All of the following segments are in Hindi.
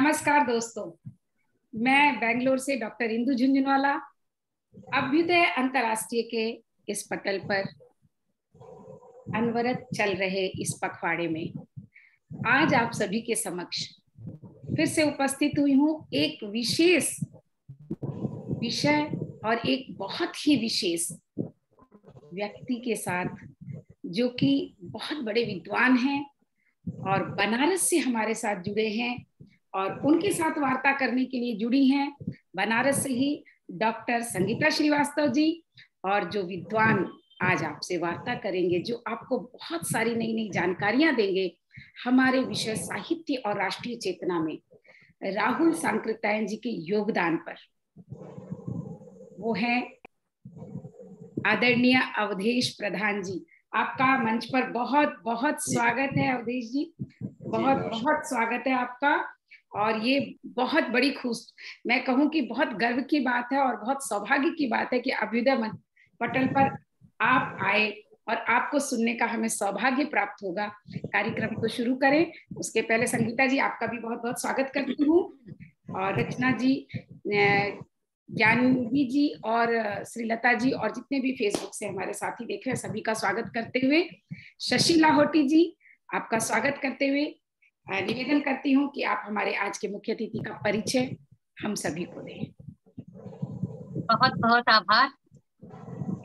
नमस्कार दोस्तों, मैं बेंगलोर से डॉक्टर इंदु झुंझुनवाला अभ्युदय अंतर्राष्ट्रीय के इस पटल पर अनवरत चल रहे इस पखवाड़े में आज आप सभी के समक्ष फिर से उपस्थित हुई हूँ एक विशेष विषय और एक बहुत ही विशेष व्यक्ति के साथ, जो कि बहुत बड़े विद्वान हैं और बनारस से हमारे साथ जुड़े हैं और उनके साथ वार्ता करने के लिए जुड़ी हैं बनारस से ही डॉक्टर संगीता श्रीवास्तव जी। और जो विद्वान आज आपसे वार्ता करेंगे, जो आपको बहुत सारी नई नई जानकारियां देंगे हमारे विषय साहित्य और राष्ट्रीय चेतना में राहुल सांकृत्यायन जी के योगदान पर, वो है आदरणीय अवधेश प्रधान जी। आपका मंच पर बहुत बहुत स्वागत है अवधेश जी, बहुत बहुत स्वागत है आपका। और ये बहुत बड़ी मैं कहूँ कि बहुत गर्व की बात है और बहुत सौभाग्य की बात है कि अभ्युदय पटल पर आप आए और आपको सुनने का हमें सौभाग्य प्राप्त होगा। कार्यक्रम को शुरू करें उसके पहले संगीता जी, आपका भी बहुत बहुत स्वागत करती हूँ, और रचना जी, ज्ञानवी जी और श्रीलता जी और जितने भी फेसबुक से हमारे साथी देख रहे हैं सभी का स्वागत करते हुए, शशि लाहोटी जी आपका स्वागत करते हुए निवेदन करती हूँ कि आप हमारे आज के मुख्य अतिथि का परिचय हम सभी को दें। बहुत बहुत आभार।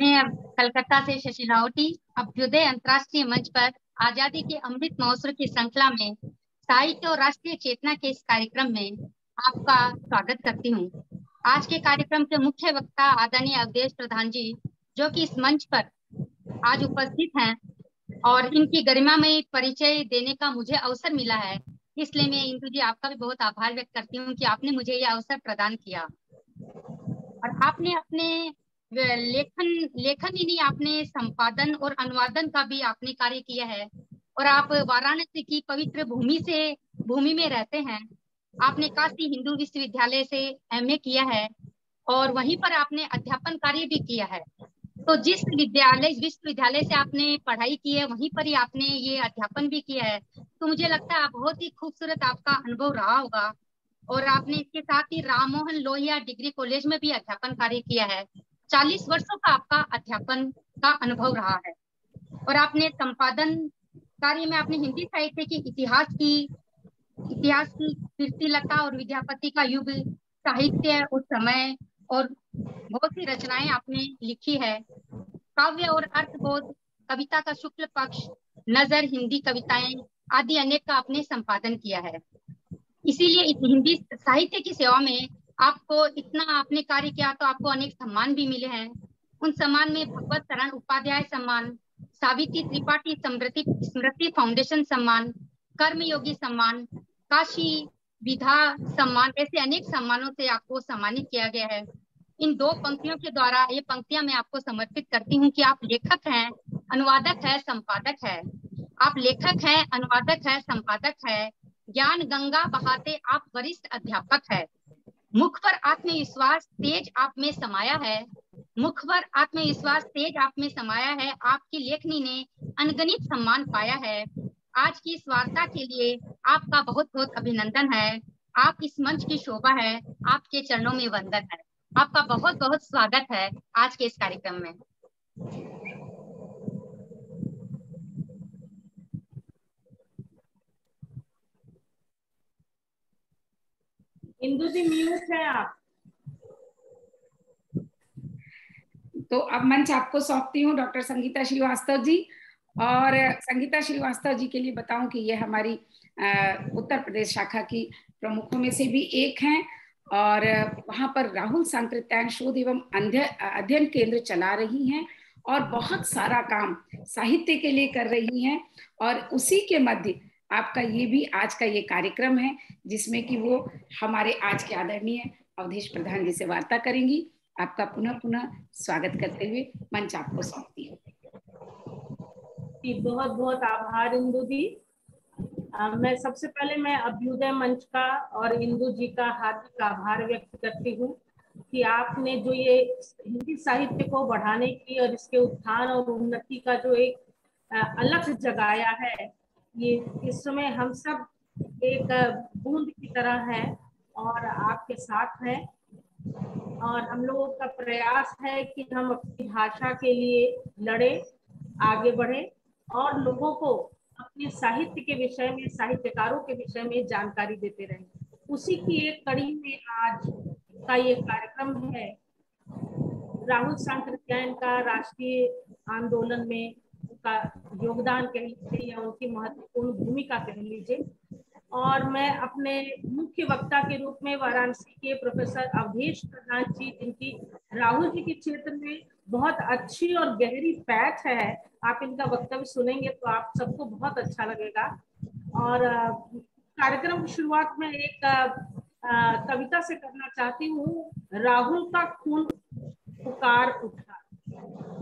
मैं कलकत्ता से शशि लाहोटी अभ्युदय अंतर्राष्ट्रीय मंच पर आजादी के अमृत महोत्सव की श्रृंखला में साहित्य और राष्ट्रीय चेतना के इस कार्यक्रम में आपका स्वागत करती हूँ। आज के कार्यक्रम के मुख्य वक्ता आदरणीय अवधेश प्रधान जी, जो कि इस मंच पर आज उपस्थित हैं, और इनकी गरिमा में परिचय देने का मुझे अवसर मिला है, इसलिए मैं इंदु जी आपका भी बहुत आभार व्यक्त करती हूँ कि आपने मुझे यह अवसर प्रदान किया। और आपने अपने लेखन ही नहीं, आपने संपादन और अनुवादन का भी आपने कार्य किया है। और आप वाराणसी की पवित्र भूमि में रहते हैं। आपने काशी हिंदू विश्वविद्यालय से MA किया है और वहीं पर आपने अध्यापन कार्य भी किया है। तो जिस विश्वविद्यालय से आपने पढ़ाई की है वहीं पर ही आपने ये अध्यापन भी किया है। तो मुझे लगता है बहुत ही खूबसूरत आपका अनुभव रहा होगा। और आपने इसके साथ ही राम मोहन लोहिया डिग्री कॉलेज में भी अध्यापन कार्य किया है। 40 वर्षों का आपका अध्यापन का अनुभव रहा है। और आपने संपादन कार्य में आपने हिंदी साहित्य की इतिहास की कीर्तिलता और विद्यापति का युग, साहित्य उस समय और बहुत सी रचनाएं आपने लिखी है। काव्य और अर्थबोध, कविता का शुक्ल पक्ष, नजर, हिंदी कविताएं आदि अनेक का आपने संपादन किया है। इसीलिए हिंदी साहित्य की सेवा में आपको इतना आपने कार्य किया, तो आपको अनेक सम्मान भी मिले हैं। उन सम्मान में भगवत शरण उपाध्याय सम्मान, सावित्री त्रिपाठी स्मृति फाउंडेशन सम्मान, कर्मयोगी सम्मान, काशी विधा सम्मान, ऐसे अनेक सम्मानों से आपको सम्मानित किया गया है। इन दो पंक्तियों के द्वारा ये पंक्तियां मैं आपको समर्पित करती हूँ कि आप लेखक हैं, अनुवादक है, संपादक है। आप लेखक हैं, अनुवादक है, संपादक है, ज्ञान गंगा बहाते आप वरिष्ठ अध्यापक है। मुख पर आत्मविश्वास तेज आप में समाया है। मुख पर आत्मविश्वास तेज आप में समाया है। आपकी लेखनी ने अनगिनत सम्मान पाया है। आज की इस वार्ता के लिए आपका बहुत बहुत अभिनंदन है। आप इस मंच की शोभा है, आपके चरणों में वंदन है। आपका बहुत बहुत स्वागत है आज के इस कार्यक्रम में। इंदु जी म्यूट है आप। तो अब मंच आपको सौंपती हूँ डॉक्टर संगीता श्रीवास्तव जी। और संगीता श्रीवास्तव जी के लिए बताऊं कि ये हमारी उत्तर प्रदेश शाखा की प्रमुखों में से भी एक हैं, और वहां पर राहुल सांकृत्यायन शोध एवं अध्ययन केंद्र चला रही हैं और बहुत सारा काम साहित्य के लिए कर रही हैं। और उसी के मध्य आपका ये भी आज का ये कार्यक्रम है जिसमें कि वो हमारे आज के आदरणीय अवधेश प्रधान जी से वार्ता करेंगी। आपका पुनः पुनः स्वागत करते हुए मंच आपको सौंपती हूँ। बहुत बहुत आभार इंदु जी। मैं सबसे पहले अभ्युदय मंच का और इंदु जी का हार्दिक आभार व्यक्त करती हूँ कि आपने जो ये हिंदी साहित्य को बढ़ाने की और इसके उत्थान और उन्नति का जो एक अलख जगाया है, ये इस समय हम सब एक बूंद की तरह है और आपके साथ है। और हम लोगों का प्रयास है कि हम अपनी भाषा के लिए लड़े, आगे बढ़े और लोगों को अपने साहित्य के विषय में, साहित्यकारों के विषय में जानकारी देते रहें। उसी की एक कड़ी में आज का ये कार्यक्रम है। राहुल सांकृत्यायन का राष्ट्रीय आंदोलन में उनका योगदान कह लीजिए या उनकी महत्वपूर्ण भूमिका कह लीजिए। और मैं अपने मुख्य वक्ता के रूप में वाराणसी के प्रोफेसर अवधेश प्रधान जी, जिनकी राहुल जी के क्षेत्र में बहुत अच्छी और गहरी पैठ है, आप इनका वक्तव्य सुनेंगे तो आप सबको बहुत अच्छा लगेगा। और कार्यक्रम की शुरुआत में एक कविता से करना चाहती हूँ। राहुल का खून पुकार उठा।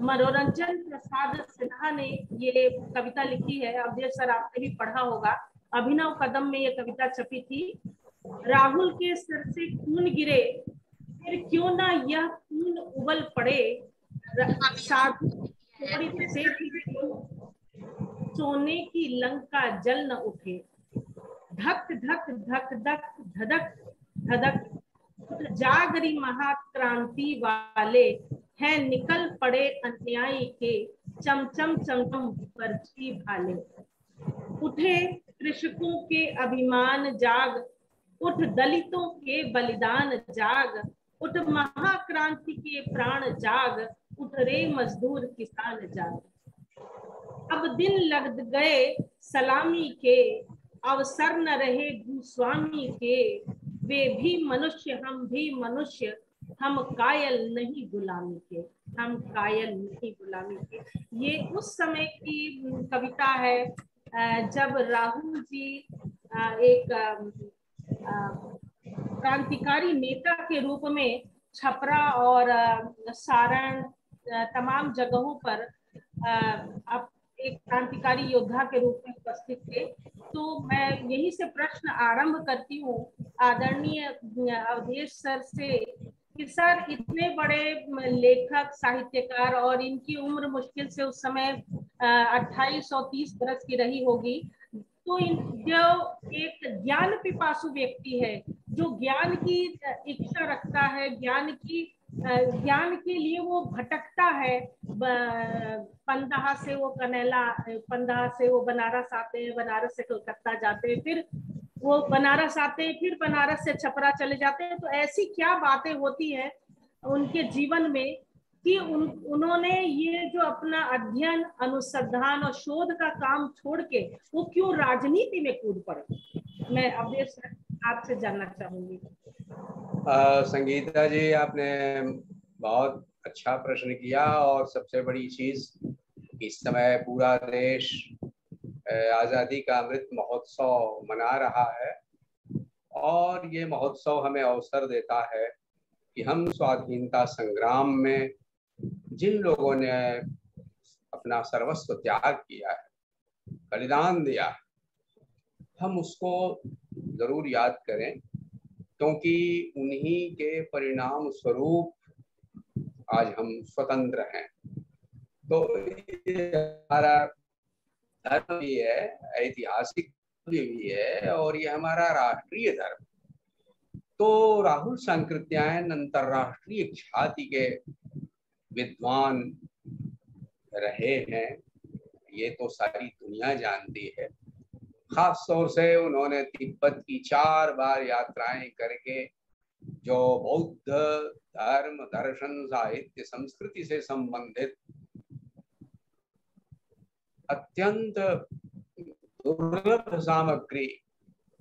मनोरंजन प्रसाद सिन्हा ने ये कविता लिखी है। अवधेश सर आपने भी पढ़ा होगा, अभिनव कदम में ये कविता छपी थी। राहुल के सिर से खून गिरे, फिर क्यों ना यह खून उबल पड़े। साधु से सोने की लंका जल न उठे। धक धक धक धक धधक धधक जागरी महाक्रांति वाले हैं निकल पड़े अन्यायी के चमचम चमचम पर्ची भाले। उठे कृषकों के अभिमान जाग, उठ दलितों के बलिदान जाग, उठ महाक्रांति के प्राण जाग, उठ रे मजदूर किसान जाग। अब दिन लग गए सलामी के, अवसर न रहे भूस्वामी के। वे भी मनुष्य हम भी मनुष्य, हम कायल नहीं गुलामी के, हम कायल नहीं गुलामी के। ये उस समय की कविता है जब राहुल जी एक क्रांतिकारी नेता के रूप में छपरा और सारण तमाम जगहों पर अब एक क्रांतिकारी योद्धा के रूप में उपस्थित थे। तो मैं यही से प्रश्न आरंभ करती हूँ आदरणीय अवधेश सर से कि सर इतने बड़े लेखक, साहित्यकार और इनकी उम्र मुश्किल से उस समय 28 और 30 बरस की रही होगी। तो जो एक ज्ञान पिपासु व्यक्ति है, जो ज्ञान की इच्छा रखता है, ज्ञान के लिए वो भटकता है, पंदहा से वो कनेला, पंदहा से वो बनारस आते हैं, बनारस से कलकत्ता जाते हैं, फिर वो बनारस आते हैं, फिर बनारस से छपरा चले जाते हैं। तो ऐसी क्या बातें होती हैं उनके जीवन में कि उन्होंने ये जो अपना अध्ययन, अनुसंधान और शोध का काम छोड़ के वो क्यों राजनीति में कूद पड़े? मैं अवधेश आपसे जानना चाहूंगी। संगीता जी, आपने बहुत अच्छा प्रश्न किया। और सबसे बड़ी चीज, इस समय पूरा देश आज़ादी का अमृत महोत्सव मना रहा है और ये महोत्सव हमें अवसर देता है कि हम स्वाधीनता संग्राम में जिन लोगों ने अपना सर्वस्व त्याग किया है, बलिदान दिया है, हम उसको जरूर याद करें, क्योंकि उन्हीं के परिणाम स्वरूप आज हम स्वतंत्र हैं। तो हमारा धर्म भी है, ऐतिहासिक भी है और ये हमारा राष्ट्रीय धर्म। तो राहुल सांकृत्यायन अंतरराष्ट्रीय ख्याति के विद्वान रहे हैं, ये तो सारी दुनिया जानती है। खास तौर से उन्होंने तिब्बत की 4 बार यात्राएं करके जो बौद्ध धर्म, दर्शन, साहित्य, संस्कृति से संबंधित अत्यंत दुर्लभ सामग्री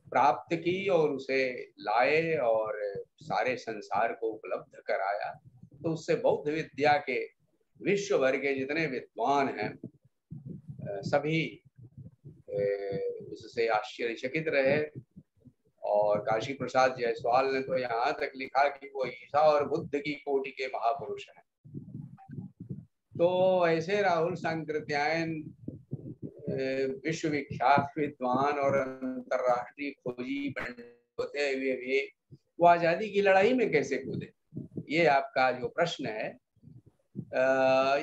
प्राप्त की और उसे लाए और सारे संसार को उपलब्ध कराया। तो उससे बौद्ध विद्या के विश्व भर के जितने विद्वान हैं सभी इससे आश्चर्यचकित रहे। और काशी प्रसाद जायसवाल ने तो यहाँ तक लिखा कि वो ईसा और बुद्ध की कोटि के महापुरुष हैं। तो ऐसे राहुल सांकृत्यायन विश्वविख्यात विद्वान और अंतरराष्ट्रीय खोजी होते हुए भी वो आजादी की लड़ाई में कैसे कूदे, ये आपका जो प्रश्न है।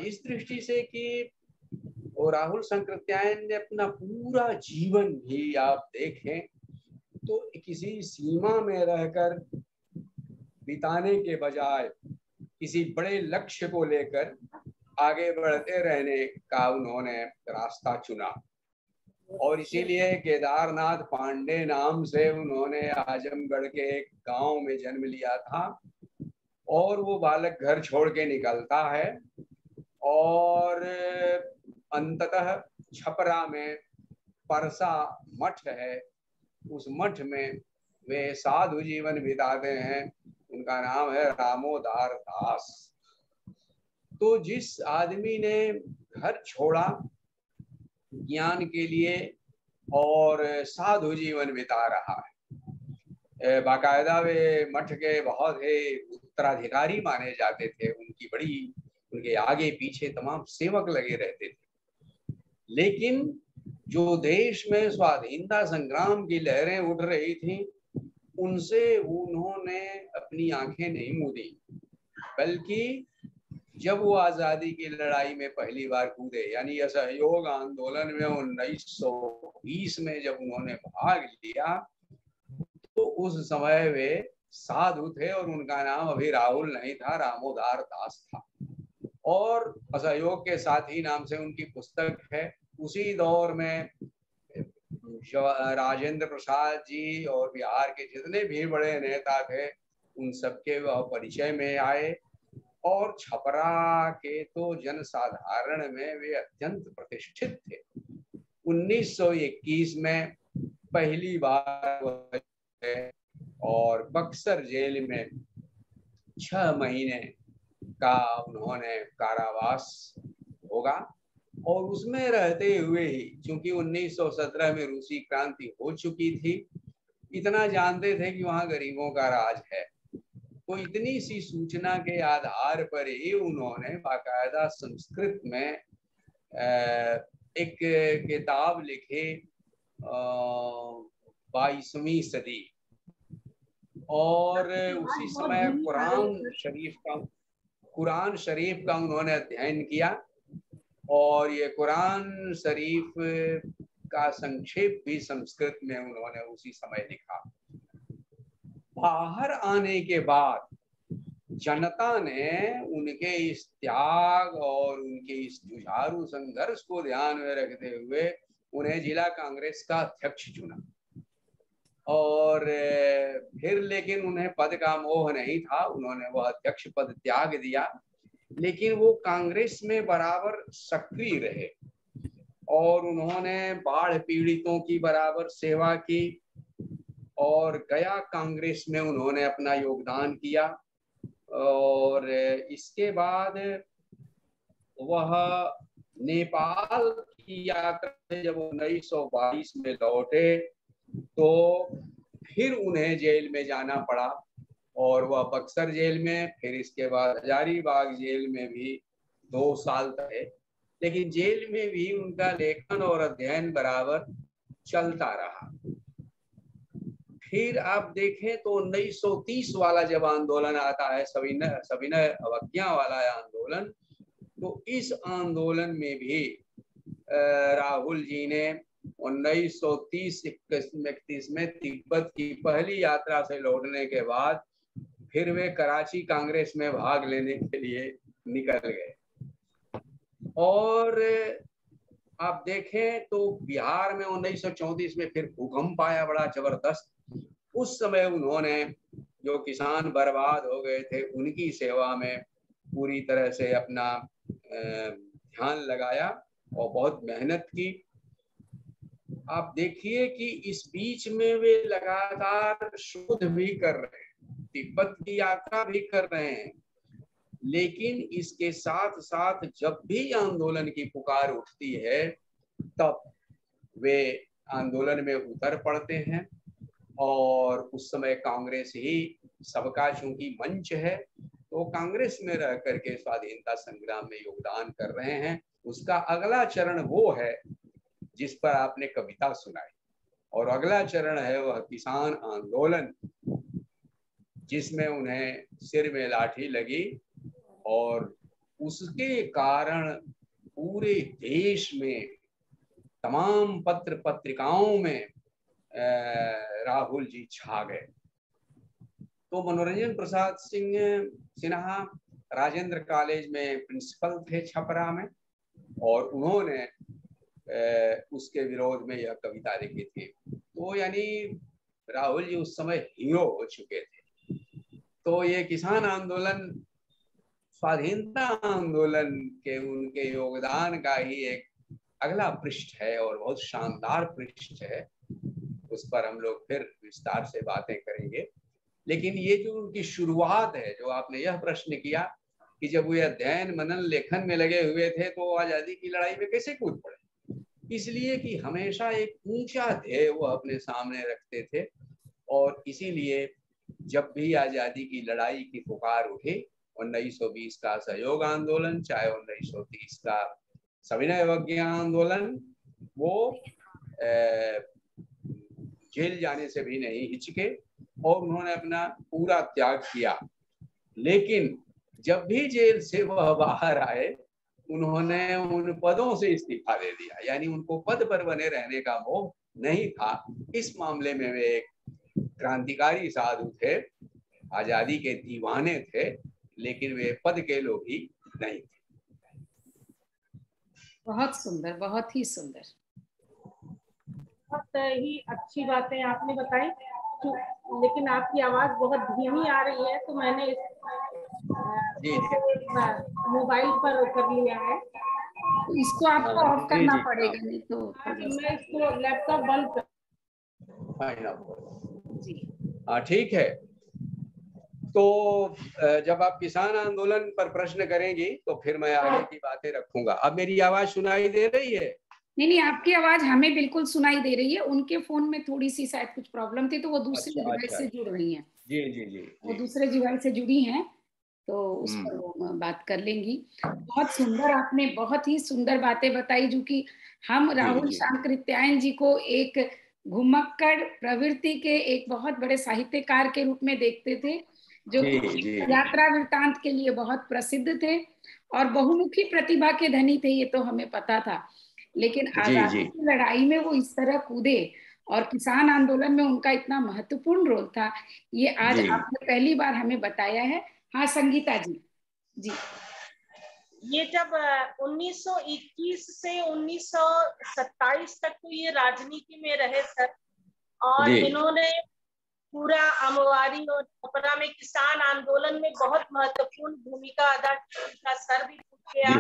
इस दृष्टि से कि वो राहुल सांकृत्यायन ने अपना पूरा जीवन भी आप देखें तो किसी सीमा में रहकर बिताने के बजाय किसी बड़े लक्ष्य को लेकर आगे बढ़ते रहने का उन्होंने रास्ता चुना। और इसीलिए केदारनाथ पांडे नाम से उन्होंने आजमगढ़ के एक गांव में जन्म लिया था। और वो बालक घर छोड़ के निकलता है और अंततः छपरा में परसा मठ है, उस मठ में वे साधु जीवन बिताते हैं। उनका नाम है रामोदार दास। तो जिस आदमी ने घर छोड़ा ज्ञान के लिए और साधु जीवन बिता रहा है, बाकायदा वे मठ के बहुत ही उत्तराधिकारी माने जाते थे, उनके आगे पीछे तमाम सेवक लगे रहते थे। लेकिन जो देश में स्वाधीनता संग्राम की लहरें उठ रही थी, उनसे उन्होंने अपनी आंखें नहीं मूंदी, बल्कि जब वो आजादी की लड़ाई में पहली बार कूदे, यानी असहयोग आंदोलन में 1920 में जब उन्होंने भाग लिया, तो उस समय वे साधु थे और उनका नाम अभी राहुल नहीं था, रामोदार दास था। और असहयोग के साथी नाम से उनकी पुस्तक है। उसी दौर में राजेंद्र प्रसाद जी और बिहार के जितने भी बड़े नेता थे, उन सबके वह परिचय में आए। और छपरा के तो जनसाधारण में वे अत्यंत प्रतिष्ठित थे। 1921 में पहली बार और बक्सर जेल में 6 महीने का उन्होंने कारावास होगा। और उसमें रहते हुए ही, चूंकि 1917 में रूसी क्रांति हो चुकी थी, इतना जानते थे कि वहां गरीबों का राज है, तो इतनी सी सूचना के आधार पर ही उन्होंने बाकायदा संस्कृत में एक किताब लिखी 22वीं सदी। और उसी समय कुरान शरीफ का उन्होंने अध्ययन किया। और ये कुरान शरीफ का संक्षेप भी संस्कृत में उन्होंने उसी समय लिखा। बाहर आने के बाद जनता ने उनके इस त्याग और उनके इस जुझारू संघर्ष को ध्यान में रखते हुए उन्हें जिला कांग्रेस का अध्यक्ष चुना। और फिर लेकिन उन्हें पद का मोह नहीं था, उन्होंने वह अध्यक्ष पद त्याग दिया, लेकिन वो कांग्रेस में बराबर सक्रिय रहे और उन्होंने बाढ़ पीड़ितों की बराबर सेवा की। और गया कांग्रेस में उन्होंने अपना योगदान किया। और इसके बाद वह नेपाल की यात्रा से जब 1922 में लौटे, तो फिर उन्हें जेल में जाना पड़ा और वह बक्सर जेल में, फिर इसके बाद हजारीबाग जेल में भी 2 साल रहे। लेकिन जेल में भी उनका लेखन और अध्ययन बराबर चलता रहा। फिर आप देखें तो 1930 वाला जब आंदोलन आता है, सविनय अवज्ञा वाला आंदोलन, तो इस आंदोलन में भी राहुल जी ने 1930-31 में तिब्बत की पहली यात्रा से लौटने के बाद फिर वे कराची कांग्रेस में भाग लेने के लिए निकल गए। और आप देखें तो बिहार में 1934 में फिर भूकंप आया बड़ा जबरदस्त। उस समय उन्होंने जो किसान बर्बाद हो गए थे, उनकी सेवा में पूरी तरह से अपना ध्यान लगाया और बहुत मेहनत की। आप देखिए कि इस बीच में वे लगातार शोध भी कर रहे हैं, तिब्बत की यात्रा भी कर रहे हैं, लेकिन इसके साथ साथ जब भी आंदोलन की पुकार उठती है तब वे आंदोलन में उतर पड़ते हैं। और उस समय कांग्रेस ही सबका चूंकि मंच है, तो कांग्रेस में रह करके स्वाधीनता संग्राम में योगदान कर रहे हैं। उसका अगला चरण वो है जिस पर आपने कविता सुनाई, और अगला चरण है वह किसान आंदोलन, जिसमें उन्हें सिर में लाठी लगी और उसके कारण पूरे देश में तमाम पत्र पत्रिकाओं में राहुल जी छा गए। तो मनोरंजन प्रसाद सिन्हा राजेंद्र कॉलेज में प्रिंसिपल थे छपरा में, और उन्होंने उसके विरोध में यह कविता लिखी थी। तो यानी राहुल जी उस समय हीरो हो चुके थे। तो ये किसान आंदोलन, स्वाधीनता आंदोलन के उनके योगदान का ही एक अगला पृष्ठ है और बहुत शानदार पृष्ठ है। उस पर हम लोग फिर विस्तार से बातें करेंगे। लेकिन ये जो उनकी शुरुआत है, जो आपने यह प्रश्न किया कि जब वो अध्ययन मनन लेखन में लगे हुए थे तो आजादी की लड़ाई में कैसे कूद पड़े, इसलिए कि हमेशा एक ऊंचा ध्येय वो अपने सामने रखते थे। और इसीलिए जब भी आजादी की लड़ाई की पुकार उठी, 1920 का असहयोग आंदोलन, चाहे 1930 का सविनय अवज्ञा आंदोलन, वो जेल जाने से भी नहीं हिचके और उन्होंने अपना पूरा त्याग किया। लेकिन जब भी जेल से वह बाहर आए, उन्होंने उन पदों से इस्तीफा दे दिया, यानी उनको पद पर बने रहने का मोह नहीं था। इस मामले में वे एक क्रांतिकारी साधु थे, आजादी के दीवाने थे, लेकिन वे पद के लोभी नहीं थे। बहुत सुंदर, बहुत ही सुंदर, बहुत ही अच्छी बातें आपने बताई। लेकिन आपकी आवाज बहुत धीमी आ रही है, तो मैंने मोबाइल पर कर लिया है। इसको आपको ऑफ करना पड़ेगा, नहीं तो मैं इसको लैपटॉप बंद कर जी। ठीक है। तो जब आप किसान आंदोलन पर प्रश्न करेंगी तो फिर मैं आगे की बातें रखूंगा। अब मेरी आवाज सुनाई दे रही है? नहीं, आपकी आवाज हमें बिल्कुल सुनाई दे रही है। उनके फोन में थोड़ी सी शायद कुछ प्रॉब्लम थी, तो वो दूसरे डिवाइस से जुड़ रही हैं। जी जी जी, वो दूसरे डिवाइस से जुड़ी हैं, तो उस पर वो बात कर लेंगी। बहुत सुंदर, आपने बहुत ही सुंदर बातें बताई, जो कि हम राहुल शांकृत्यायन जी को एक घुमक्कड़ प्रवृत्ति के एक बहुत बड़े साहित्यकार के रूप में देखते थे, जो यात्रा वृत्तांत के लिए बहुत प्रसिद्ध थे और बहुमुखी प्रतिभा के धनी थे, ये तो हमें पता था। लेकिन आजादी की लड़ाई में वो इस तरह कूदे और किसान आंदोलन में उनका इतना महत्वपूर्ण रोल था, ये आज आपने पहली बार हमें बताया है। हाँ संगीता जी। जी, ये जब 1921 से 1927 तक तो ये राजनीति में रहे सर, और इन्होंने पूरा अमवारी और छपरा में किसान आंदोलन में बहुत महत्वपूर्ण भूमिका अदा की। सर भी पूछ गया,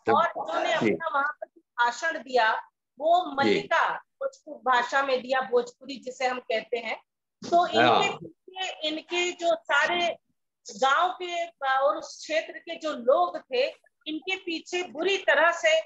और उन्होंने अपना वहां पर भाषण दिया, वो मल्लिका भोजपुरी भाषा में दिया, भोजपुरी जिसे हम कहते हैं। तो इनके पीछे इनके जो सारे गांव के और उस क्षेत्र के जो लोग थे, इनके पीछे बुरी तरह से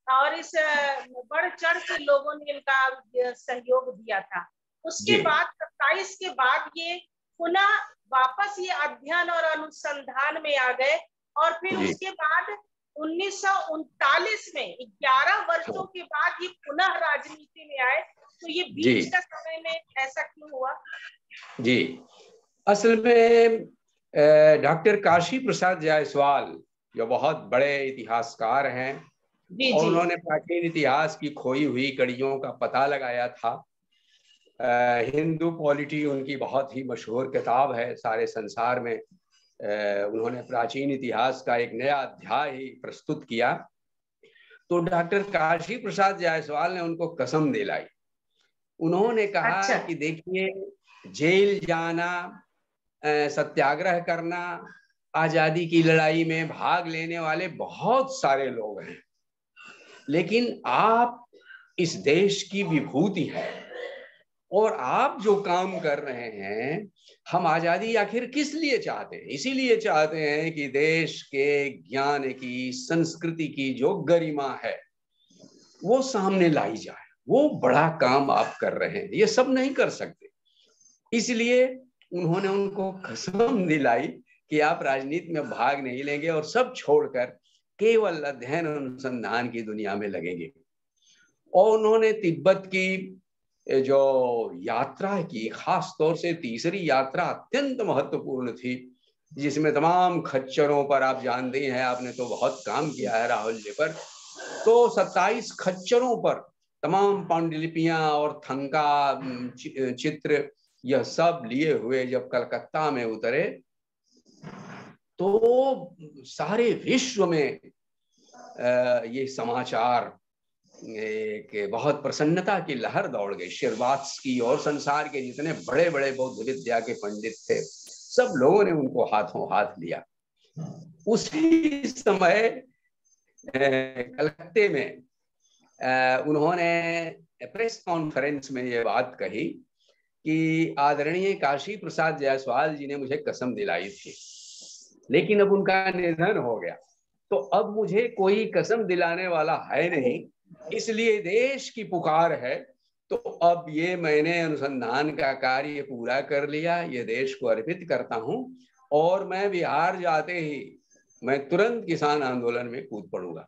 और इस बढ़ चढ़ के लोगों ने इनका सहयोग दिया था। उसके बाद 27 के बाद ये पुनः वापस ये अध्ययन और अनुसंधान में आ गए, और फिर उसके बाद 1939 में 11 वर्षों के बाद ये पुनः राजनीति में आए। तो ये बीच का समय में ऐसा क्यों हुआ? जी, असल में डॉक्टर काशी प्रसाद जायसवाल जो बहुत बड़े इतिहासकार हैं, और उन्होंने प्राचीन इतिहास की खोई हुई कड़ियों का पता लगाया था। हिंदू पॉलिटी उनकी बहुत ही मशहूर किताब है सारे संसार में। उन्होंने प्राचीन इतिहास का एक नया अध्याय ही प्रस्तुत किया। तो डॉक्टर काशी प्रसाद जायसवाल ने उनको कसम दिलाई। उन्होंने कहा कि देखिए, जेल जाना, सत्याग्रह करना, आजादी की लड़ाई में भाग लेने वाले बहुत सारे लोग हैं, लेकिन आप इस देश की विभूति है, और आप जो काम कर रहे हैं, हम आजादी आखिर किस लिए चाहते हैं? इसीलिए चाहते हैं कि देश के ज्ञान की, संस्कृति की जो गरिमा है वो सामने लाई जाए। वो बड़ा काम आप कर रहे हैं, ये सब नहीं कर सकते। इसलिए उन्होंने उनको कसम दिलाई कि आप राजनीति में भाग नहीं लेंगे और सब छोड़कर केवल अध्ययन अनुसंधान की दुनिया में लगेंगे। और उन्होंने तिब्बत की जो यात्रा की, खास तौर से तीसरी यात्रा अत्यंत महत्वपूर्ण थी, जिसमें तमाम खच्चरों पर, आप जानते हैं, आपने तो बहुत काम किया है राहुल जी पर, तो 27 खच्चरों पर तमाम पांडुलिपियां और थंका चित्र यह सब लिए हुए जब कलकत्ता में उतरे तो सारे विश्व में ये समाचार एक बहुत प्रसन्नता की लहर दौड़ गई। शेरवात्स्की और संसार के जितने बड़े बड़े बौद्ध विद्या के पंडित थे सब लोगों ने उनको हाथों हाथ लिया। उसी समय कलकत्ते में उन्होंने प्रेस कॉन्फ्रेंस में ये बात कही कि आदरणीय काशी प्रसाद जायसवाल जी ने मुझे कसम दिलाई थी, लेकिन अब उनका निधन हो गया, तो अब मुझे कोई कसम दिलाने वाला है नहीं, इसलिए देश की पुकार है, तो अब ये मैंने अनुसंधान का कार्य पूरा कर लिया, ये देश को अर्पित करता हूं और मैं बिहार जाते ही मैं तुरंत किसान आंदोलन में कूद पड़ूंगा।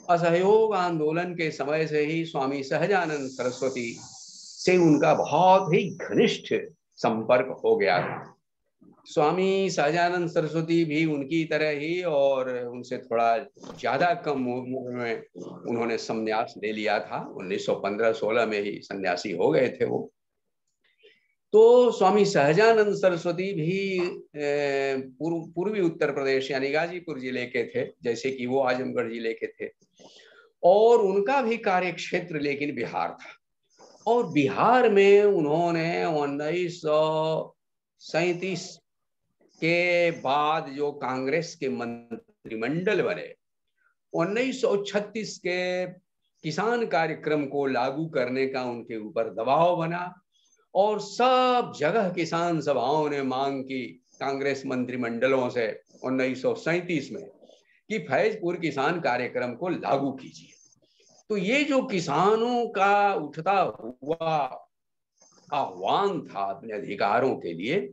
असहयोग आंदोलन के समय से ही स्वामी सहजानंद सरस्वती से उनका बहुत ही घनिष्ठ संपर्क हो गया था। स्वामी सहजानंद सरस्वती भी उनकी तरह ही और उनसे थोड़ा ज्यादा कम उम्र में उन्होंने संन्यास ले लिया था। 1915-16 में ही सन्यासी हो गए थे वो। तो स्वामी सहजानंद सरस्वती भी पूर्वी उत्तर प्रदेश यानी गाजीपुर जिले के थे, जैसे कि वो आजमगढ़ जिले के थे, और उनका भी कार्य क्षेत्र लेकिन बिहार था। और बिहार में उन्होंने 1937 के बाद जो कांग्रेस के मंत्रिमंडल बने, 1936 के किसान कार्यक्रम को लागू करने का उनके ऊपर दबाव बना और सब जगह किसान सभाओं ने मांग की कांग्रेस मंत्रिमंडलों से 1937 में कि फैजपुर किसान कार्यक्रम को लागू कीजिए। तो ये जो किसानों का उठता हुआ आह्वान था अपने अधिकारों के लिए,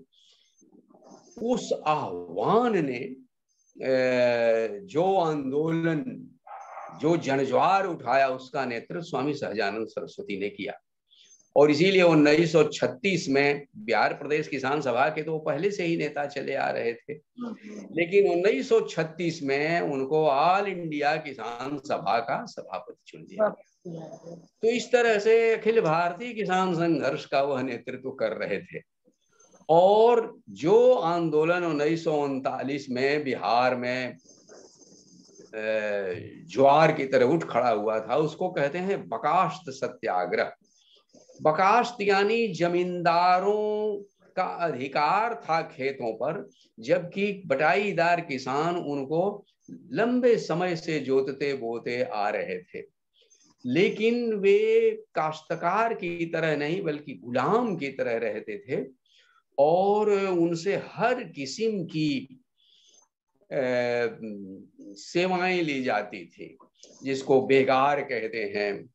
उस आह्वान ने जो आंदोलन, जो जनज्वार उठाया, उसका नेतृत्व स्वामी सहजानंद सरस्वती ने किया। और इसीलिए 1936 में बिहार प्रदेश किसान सभा के तो वो पहले से ही नेता चले आ रहे थे, लेकिन 1936 में उनको ऑल इंडिया किसान सभा का सभापति चुन दिया। तो इस तरह से अखिल भारतीय किसान संघर्ष का वह नेतृत्व कर रहे थे। और जो आंदोलन 1939 में बिहार में ज्वार की तरह उठ खड़ा हुआ था, उसको कहते हैं बकाश्त सत्याग्रह। बकाश्त यानी जमींदारों का अधिकार था खेतों पर, जबकि बटाईदार किसान उनको लंबे समय से जोतते बोते आ रहे थे, लेकिन वे काश्तकार की तरह नहीं बल्कि गुलाम की तरह रहते थे और उनसे हर किस्म की सेवाएं ली जाती थी, जिसको बेगार कहते हैं।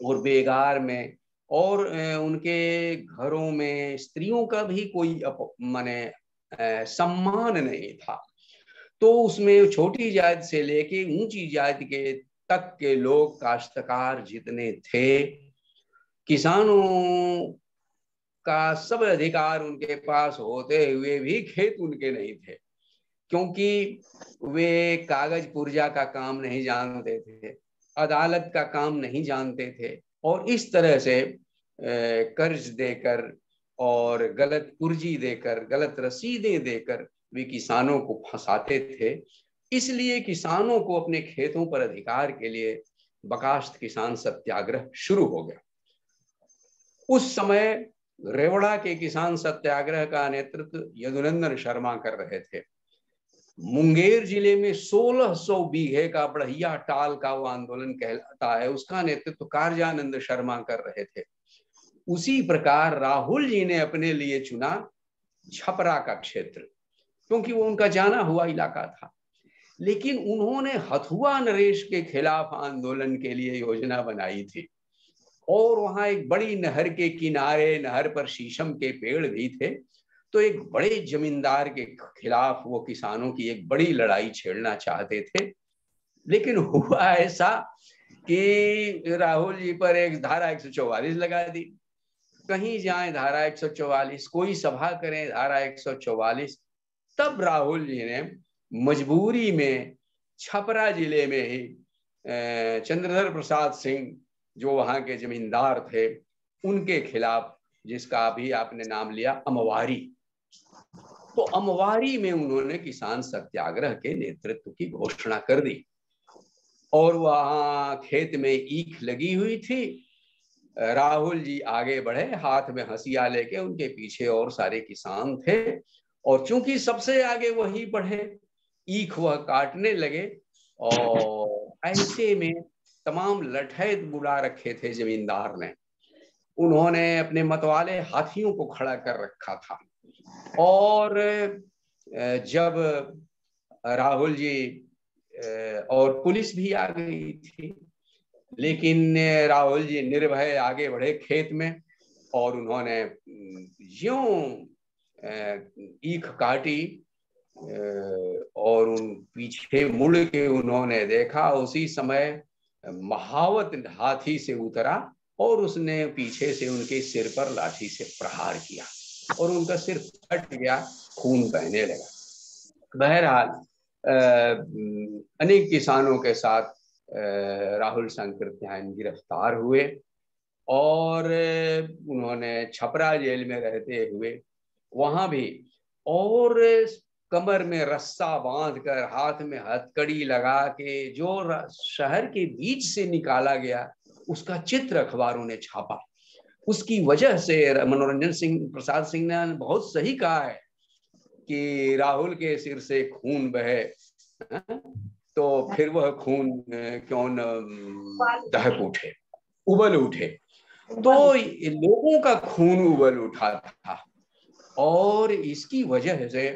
और बेगार में और उनके घरों में स्त्रियों का भी कोई माने सम्मान नहीं था। तो उसमें छोटी जात से लेके ऊंची जात के तक के लोग, काश्तकार जितने थे, किसानों का सब अधिकार उनके पास होते हुए भी खेत उनके नहीं थे, क्योंकि वे कागज पुर्जा का काम नहीं जानते थे, अदालत का काम नहीं जानते थे, और इस तरह से कर्ज देकर और गलत पुर्जी देकर, गलत रसीदें देकर वे किसानों को फंसाते थे। इसलिए किसानों को अपने खेतों पर अधिकार के लिए बकाश्त किसान सत्याग्रह शुरू हो गया। उस समय रेवड़ा के किसान सत्याग्रह का नेतृत्व यदुनंदन शर्मा कर रहे थे। मुंगेर जिले में 1600 बीघे का बढ़िया टाल का वो आंदोलन कहलाता है, उसका नेतृत्व कार्यानंद शर्मा कर रहे थे। उसी प्रकार राहुल जी ने अपने लिए चुना छपरा का क्षेत्र, क्योंकि वो उनका जाना हुआ इलाका था। लेकिन उन्होंने हथुआ नरेश के खिलाफ आंदोलन के लिए योजना बनाई थी, और वहां एक बड़ी नहर के किनारे, नहर पर शीशम के पेड़ भी थे, तो एक बड़े जमींदार के खिलाफ वो किसानों की एक बड़ी लड़ाई छेड़ना चाहते थे। लेकिन हुआ ऐसा कि राहुल जी पर एक धारा 144 लगा दी। कहीं जाए धारा 144, कोई सभा करें धारा 144। तब राहुल जी ने मजबूरी में छपरा जिले में ही चंद्रधर प्रसाद सिंह जो वहां के जमींदार थे उनके खिलाफ, जिसका अभी आपने नाम लिया अमवारी। तो अमवारी में उन्होंने किसान सत्याग्रह के नेतृत्व की घोषणा कर दी और वहां खेत में ईख लगी हुई थी। राहुल जी आगे बढ़े हाथ में हंसिया लेके, उनके पीछे और सारे किसान थे और चूंकि सबसे आगे वही बढ़े, ईख वह काटने लगे और ऐसे में तमाम लठैत बुला रखे थे जमींदार ने। उन्होंने अपने मतवाले हाथियों को खड़ा कर रखा था और जब राहुल जी और पुलिस भी आ गई थी, लेकिन राहुल जी निर्भय आगे बढ़े खेत में और उन्होंने यूं ईख काटी और उन पीछे मुड़ के उन्होंने देखा। उसी समय महावत हाथी से उतरा और उसने पीछे से उनके सिर पर लाठी से प्रहार किया और उनका सिर फट गया, खून बहने लगा। बहरहाल अनेक किसानों के साथ राहुल सांकृत्यायन गिरफ्तार हुए और उन्होंने छपरा जेल में रहते हुए वहां भी और कमर में रस्सा बांधकर हाथ में हथकड़ी लगा के जो शहर के बीच से निकाला गया उसका चित्र अखबारों ने छापा। उसकी वजह से मनोरंजन सिंह प्रसाद सिंह ने बहुत सही कहा है कि राहुल के सिर से खून बहे तो फिर वह खून क्यों न दहक उठे, उबल उठे। तो लोगों का खून उबल उठा था और इसकी वजह से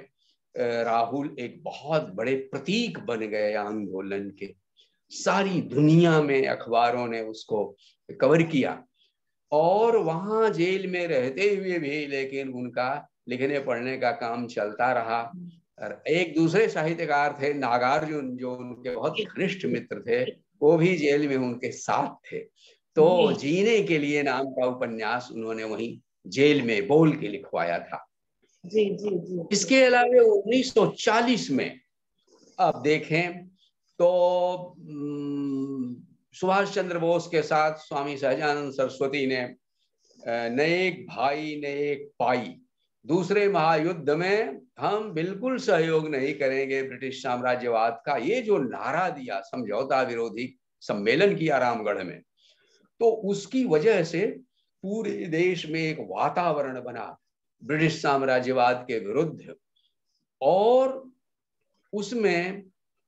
राहुल एक बहुत बड़े प्रतीक बन गए आंदोलन के। सारी दुनिया में अखबारों ने उसको कवर किया और वहां जेल में रहते हुए भी लेकिन उनका लिखने पढ़ने का काम चलता रहा। और एक दूसरे साहित्यकार थे नागार्जुन, जो उनके बहुत घनिष्ठ मित्र थे, वो भी जेल में उनके साथ थे। तो जीने के लिए नाम का उपन्यास उन्होंने वहीं जेल में बोल के लिखवाया था। जी जी जी। इसके अलावा 1940 में आप देखें तो सुभाष चंद्र बोस के साथ स्वामी सहजानंद सरस्वती ने न एक भाई न एक पाई, दूसरे महायुद्ध में हम बिल्कुल सहयोग नहीं करेंगे ब्रिटिश साम्राज्यवाद का, ये जो नारा दिया, समझौता विरोधी सम्मेलन किया रामगढ़ में, तो उसकी वजह से पूरे देश में एक वातावरण बना ब्रिटिश साम्राज्यवाद के विरुद्ध। और उसमें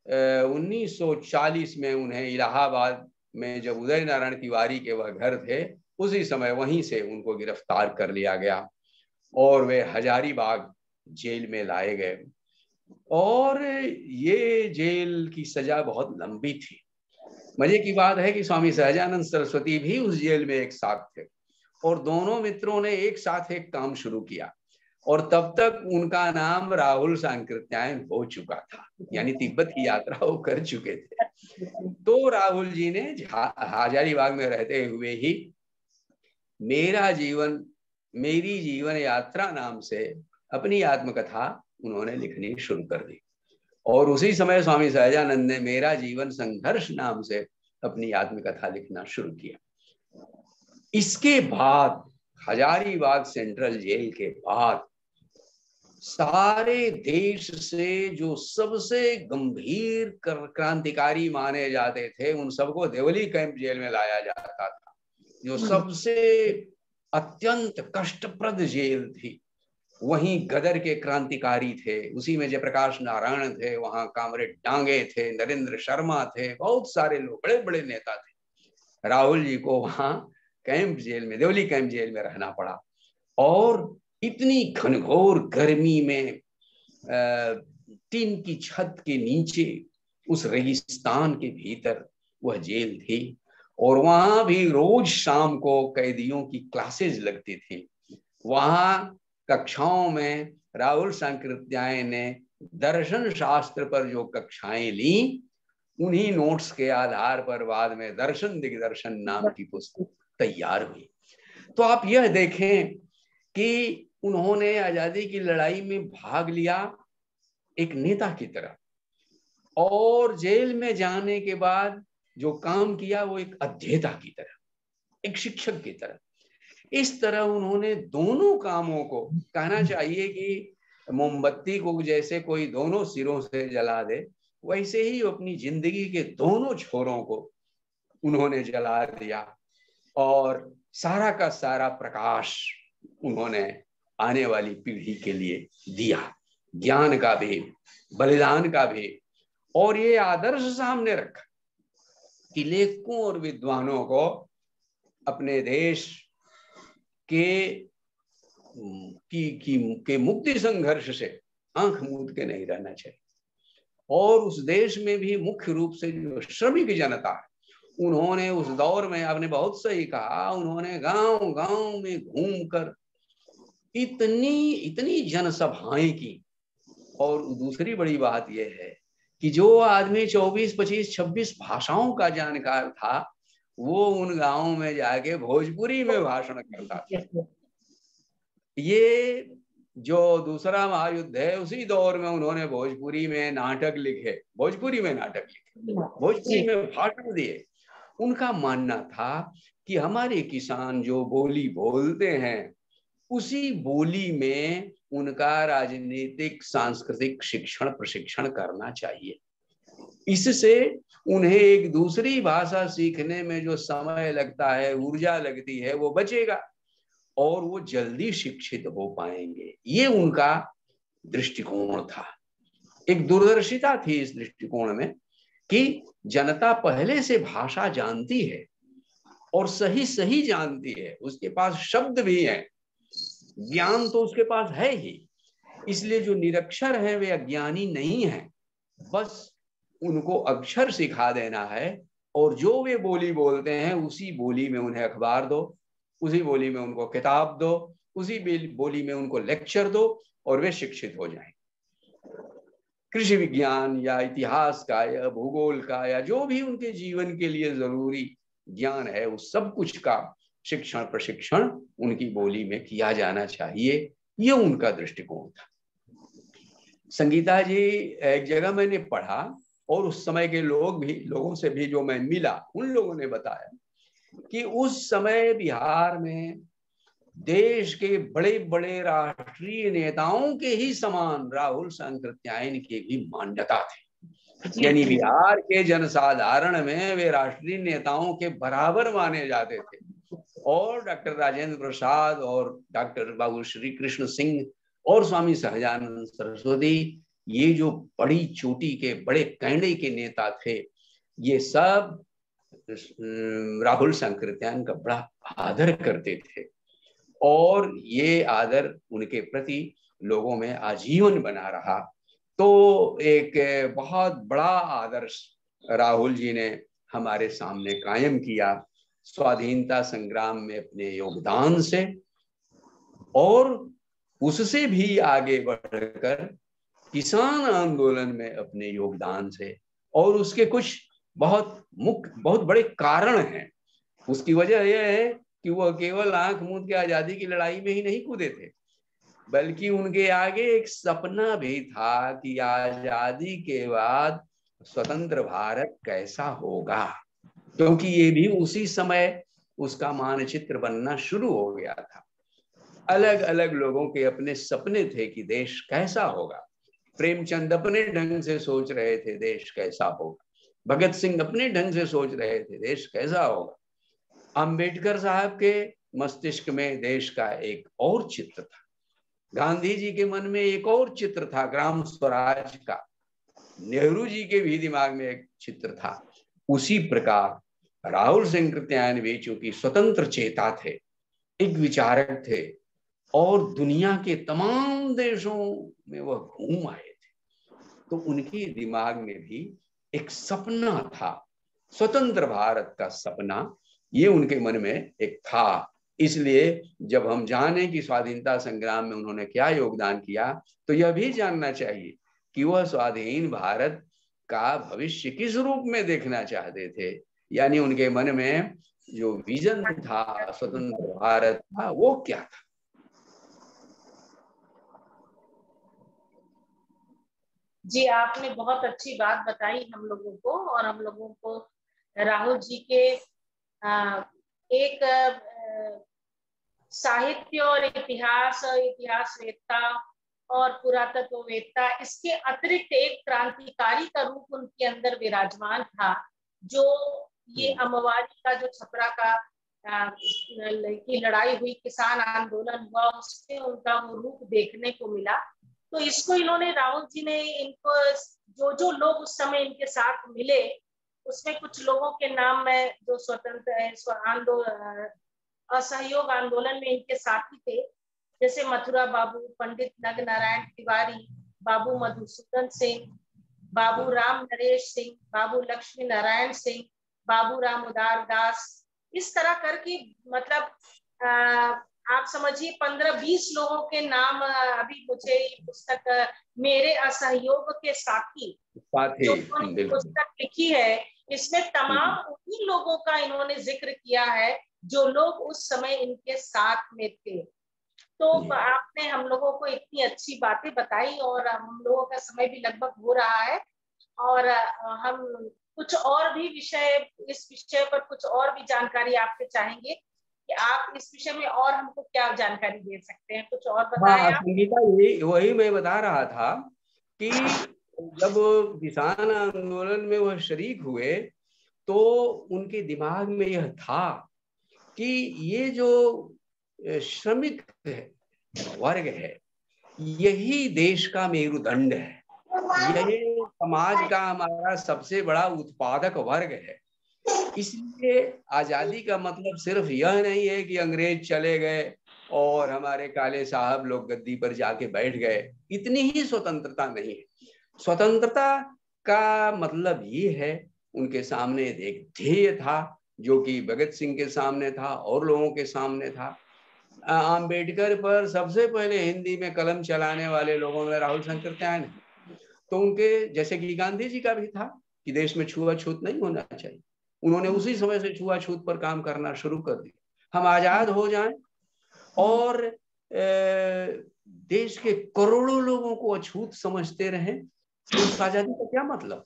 1940 में उन्हें इलाहाबाद में जब उदय नारायण तिवारी के वह घर थे, उसी समय वहीं से उनको गिरफ्तार कर लिया गया और वे हजारीबाग जेल में लाए गए। और ये जेल की सजा बहुत लंबी थी। मजे की बात है कि स्वामी सहजानंद सरस्वती भी उस जेल में एक साथ थे और दोनों मित्रों ने एक साथ एक काम शुरू किया और तब तक उनका नाम राहुल सांकृत्यायन हो चुका था, यानी तिब्बत की यात्रा वो कर चुके थे। तो राहुल जी ने हजारीबाग में रहते हुए ही मेरा जीवन मेरी जीवन यात्रा नाम से अपनी आत्मकथा उन्होंने लिखनी शुरू कर दी और उसी समय स्वामी सहजानंद ने मेरा जीवन संघर्ष नाम से अपनी आत्मकथा लिखना शुरू किया। इसके बाद हजारीबाग सेंट्रल जेल के बाद सारे देश से जो सबसे गंभीर क्रांतिकारी माने जाते थे उन सबको देवली कैंप जेल में लाया जाता था, जो सबसे अत्यंत कष्टप्रद जेल थी। वहीं गदर के क्रांतिकारी थे, उसी में जयप्रकाश नारायण थे, वहां कामरेड डांगे थे, नरेंद्र शर्मा थे, बहुत सारे लोग, बड़े बड़े नेता थे। राहुल जी को वहां कैंप जेल में, देवली कैंप जेल में रहना पड़ा और इतनी घनघोर गर्मी में टीन की छत के नीचे उस रेगिस्तान के भीतर वह जेल थी और वहां भी रोज शाम को कैदियों की क्लासेज लगती थी। वहां कक्षाओं में राहुल सांकृत्यायन ने दर्शन शास्त्र पर जो कक्षाएं ली, उन्हीं नोट्स के आधार पर बाद में दर्शन दिग्दर्शन नाम की पुस्तक तैयार हुई। तो आप यह देखें कि उन्होंने आजादी की लड़ाई में भाग लिया एक नेता की तरह और जेल में जाने के बाद जो काम किया वो एक अध्येता की तरह। एक शिक्षक की तरह। इस तरह उन्होंने दोनों कामों को, कहना चाहिए कि मोमबत्ती को जैसे कोई दोनों सिरों से जला दे, वैसे ही अपनी जिंदगी के दोनों छोरों को उन्होंने जला दिया और सारा का सारा प्रकाश उन्होंने आने वाली पीढ़ी के लिए दिया। ज्ञान का भी, बलिदान का भी, और ये आदर्श सामने रखा कि लेखकों और विद्वानों को अपने देश के मुक्ति संघर्ष से आंख मूंद के नहीं रहना चाहिए। और उस देश में भी मुख्य रूप से जो श्रमिक जनता है, उन्होंने उस दौर में, आपने बहुत सही कहा, उन्होंने गांव गांव में घूमकर इतनी जनसभाएं की। और दूसरी बड़ी बात यह है कि जो आदमी 24, 25, 26 भाषाओं का जानकार था, वो उन गांवों में जाके भोजपुरी में भाषण करता था। ये जो दूसरा महायुद्ध है, उसी दौर में उन्होंने भोजपुरी में नाटक लिखे, भोजपुरी में भाषण दिए। उनका मानना था कि हमारे किसान जो बोली बोलते हैं, उसी बोली में उनका राजनीतिक सांस्कृतिक शिक्षण प्रशिक्षण करना चाहिए। इससे उन्हें एक दूसरी भाषा सीखने में जो समय लगता है, ऊर्जा लगती है, वो बचेगा और वो जल्दी शिक्षित हो पाएंगे। ये उनका दृष्टिकोण था। एक दूरदर्शिता थी इस दृष्टिकोण में कि जनता पहले से भाषा जानती है और सही सही जानती है, उसके पास शब्द भी हैं, ज्ञान तो उसके पास है ही। इसलिए जो निरक्षर है वे अज्ञानी नहीं है, बस उनको अक्षर सिखा देना है और जो वे बोली बोलते हैं उसी बोली में उन्हें अखबार दो, उसी बोली में उनको किताब दो, उसी बोली में उनको लेक्चर दो और वे शिक्षित हो जाएं। कृषि विज्ञान या इतिहास का या भूगोल का या जो भी उनके जीवन के लिए जरूरी ज्ञान है, उस सब कुछ का शिक्षण प्रशिक्षण उनकी बोली में किया जाना चाहिए। ये उनका दृष्टिकोण था। संगीता जी, एक जगह मैंने पढ़ा और उस समय के लोगों से भी जो मैं मिला, उन लोगों ने बताया कि उस समय बिहार में देश के बड़े बड़े राष्ट्रीय नेताओं के ही समान राहुल सांकृत्यायन की भी मान्यता थी। यानी बिहार के जनसाधारण में वे राष्ट्रीय नेताओं के बराबर माने जाते थे। और डॉक्टर राजेंद्र प्रसाद और डॉक्टर बाबू श्री कृष्ण सिंह और स्वामी सहजानंद सरस्वती, ये जो बड़ी चोटी के बड़े कैंडे के नेता थे, ये सब राहुल सांकृत्यायन का बड़ा आदर करते थे और ये आदर उनके प्रति लोगों में आजीवन बना रहा। तो एक बहुत बड़ा आदर्श राहुल जी ने हमारे सामने कायम किया स्वाधीनता संग्राम में अपने योगदान से, और उससे भी आगे बढ़कर किसान आंदोलन में अपने योगदान से। और उसके कुछ बहुत बड़े कारण हैं। उसकी वजह यह है कि वह केवल आंख मूंद के आजादी की लड़ाई में ही नहीं कूदे थे, बल्कि उनके आगे एक सपना भी था कि आजादी के बाद स्वतंत्र भारत कैसा होगा, क्योंकि ये भी उसी समय उसका मानचित्र बनना शुरू हो गया था। अलग अलग लोगों के अपने सपने थे कि देश कैसा होगा। प्रेमचंद अपने ढंग से सोच रहे थे देश कैसा होगा, भगत सिंह अपने ढंग से सोच रहे थे देश कैसा होगा, अंबेडकर साहब के मस्तिष्क में देश का एक और चित्र था, गांधी जी के मन में एक और चित्र था ग्राम स्वराज का, नेहरू जी के भी दिमाग में एक चित्र था। उसी प्रकार राहुल सांकृत्यायन भी चूंकि स्वतंत्र चेता थे, एक विचारक थे और दुनिया के तमाम देशों में वह घूम आए थे, तो उनके दिमाग में भी एक सपना था, स्वतंत्र भारत का सपना, ये उनके मन में एक था। इसलिए जब हम जाने कि स्वाधीनता संग्राम में उन्होंने क्या योगदान किया, तो यह भी जानना चाहिए कि वह स्वाधीन भारत का भविष्य किस रूप में देखना चाहते थे। यानी उनके मन में जो विजन था स्वतंत्र भारत का, वो क्या था। जी, आपने बहुत अच्छी बात बताई हम लोगों को, और हम लोगों को राहुल जी के एक साहित्य और इतिहासवेत्ता और पुरातत्ववेत्ता, इसके अतिरिक्त एक क्रांतिकारी का रूप उनके अंदर विराजमान था। जो ये अमवारी का जो छपरा का की लड़ाई हुई, किसान आंदोलन हुआ, उसमें उनका वो रूप देखने को मिला। तो इसको इन्होंने, राहुल जी ने इनको, जो जो लोग उस समय इनके साथ मिले, उसमें कुछ लोगों के नाम में जो स्वतंत्र असहयोग आंदोलन में इनके साथी थे, जैसे मथुरा बाबू, पंडित नग नारायण तिवारी, बाबू मधुसूदन सिंह, बाबू राम नरेश सिंह, बाबू लक्ष्मी नारायण सिंह, बाबू राम उदार दास, इस तरह करके मतलब आप समझिए 15-20 लोगों के नाम अभी मुझे पुस्तक मेरे असहयोग के साथी जो पुस्तक लिखी है, इसमें तमाम उन्हीं लोगों का इन्होंने जिक्र किया है जो लोग उस समय इनके साथ में थे। तो आपने हम लोगों को इतनी अच्छी बातें बताई और हम लोगों का समय भी लगभग हो रहा है, और हम कुछ और भी इस विषय पर कुछ और भी जानकारी आपसे चाहेंगे कि आप इस विषय में और हमको क्या जानकारी दे सकते हैं, कुछ और बताएं आप। संगीता, वही मैं बता रहा था कि जब किसान आंदोलन में वह शरीक हुए तो उनके दिमाग में यह था कि ये जो श्रमिक वर्ग है यही देश का मेरुदंड है, यही समाज का हमारा सबसे बड़ा उत्पादक वर्ग है। इसलिए आजादी का मतलब सिर्फ यह नहीं है कि अंग्रेज चले गए और हमारे काले साहब लोग गद्दी पर जाके बैठ गए, इतनी ही स्वतंत्रता नहीं है। स्वतंत्रता का मतलब ये है, उनके सामने एक ध्येय था जो कि भगत सिंह के सामने था और लोगों के सामने था। आम्बेडकर पर सबसे पहले हिंदी में कलम चलाने वाले लोगों में राहुल शंकरत्यायन है। तो उनके जैसे कि गांधी जी का भी था कि देश में छुआछूत नहीं होना चाहिए, उन्होंने उसी समय से छुआछूत पर काम करना शुरू कर दिया। हम आजाद हो जाएं और देश के करोड़ों लोगों को अछूत समझते रहें, तो उस आजादी का क्या मतलब।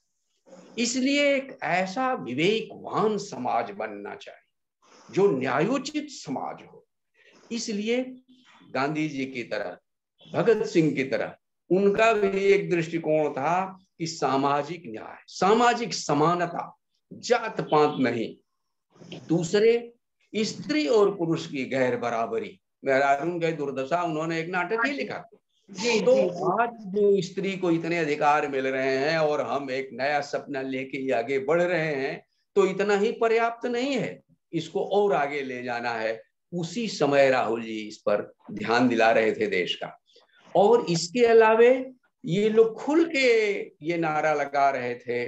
इसलिए एक ऐसा विवेकवान समाज बनना चाहिए जो न्यायोचित समाज हो। इसलिए गांधी जी की तरह, भगत सिंह की तरह उनका भी एक दृष्टिकोण था कि सामाजिक न्याय, सामाजिक समानता, जात पात नहीं। दूसरे, स्त्री और पुरुष की गैर बराबरी, मेहरारून की दुर्दशा, उन्होंने एक नाटक ही लिखा। तो आज जो स्त्री को इतने अधिकार मिल रहे हैं और हम एक नया सपना लेके आगे बढ़ रहे हैं, तो इतना ही पर्याप्त नहीं है, इसको और आगे ले जाना है। उसी समय राहुल जी इस पर ध्यान दिला रहे थे देश का। और इसके अलावे ये लोग खुल के ये नारा लगा रहे थे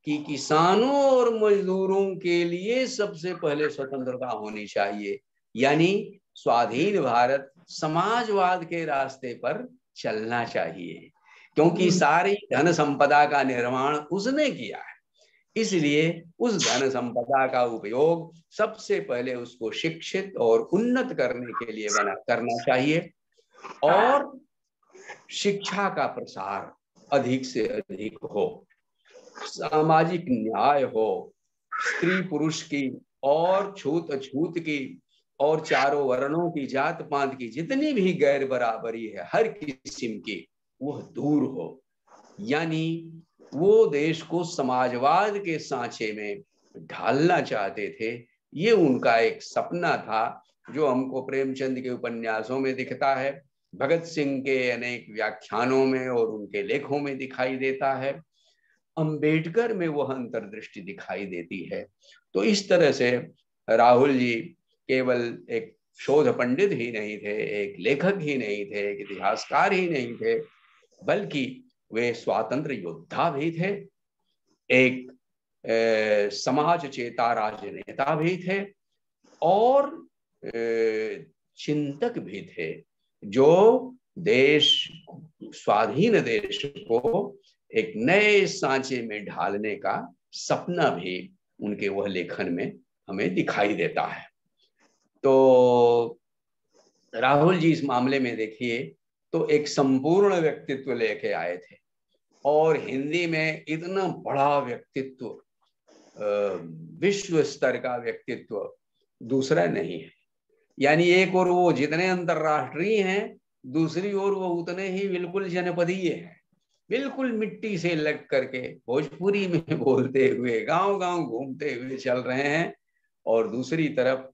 कि किसानों और मजदूरों के लिए सबसे पहले स्वतंत्रता होनी चाहिए, यानी स्वाधीन भारत समाजवाद के रास्ते पर चलना चाहिए, क्योंकि सारी धन संपदा का निर्माण उसने किया है। इसलिए उस धन संपदा का उपयोग सबसे पहले उसको शिक्षित और उन्नत करने के लिए करना चाहिए, और शिक्षा का प्रसार अधिक से अधिक हो, सामाजिक न्याय हो, स्त्री पुरुष की और छूत अछूत की और चारों वर्णों की, जात पात की जितनी भी गैर बराबरी है हर किस्म की, वह दूर हो। यानी वो देश को समाजवाद के सांचे में ढालना चाहते थे। ये उनका एक सपना था जो हमको प्रेमचंद के उपन्यासों में दिखता है, भगत सिंह के अनेक व्याख्यानों में और उनके लेखों में दिखाई देता है, अंबेडकर में वह अंतर्दृष्टि दिखाई देती है। तो इस तरह से राहुल जी केवल एक शोध पंडित ही नहीं थे, एक लेखक ही नहीं थे, एक इतिहासकार ही नहीं थे, बल्कि वे स्वातंत्र योद्धा भी थे, एक समाज चेता राजनेता भी थे और चिंतक भी थे, जो देश, स्वाधीन देश को एक नए सांचे में ढालने का सपना भी उनके वह लेखन में हमें दिखाई देता है। तो राहुल जी इस मामले में देखिए तो एक संपूर्ण व्यक्तित्व लेके आए थे, और हिंदी में इतना बड़ा व्यक्तित्व, विश्व स्तर का व्यक्तित्व दूसरा नहीं है। यानी एक और वो जितने अंतरराष्ट्रीय हैं, दूसरी ओर वो उतने ही बिल्कुल जनपदीय हैं, बिल्कुल मिट्टी से लग करके भोजपुरी में बोलते हुए गांव गांव घूमते हुए चल रहे हैं। और दूसरी तरफ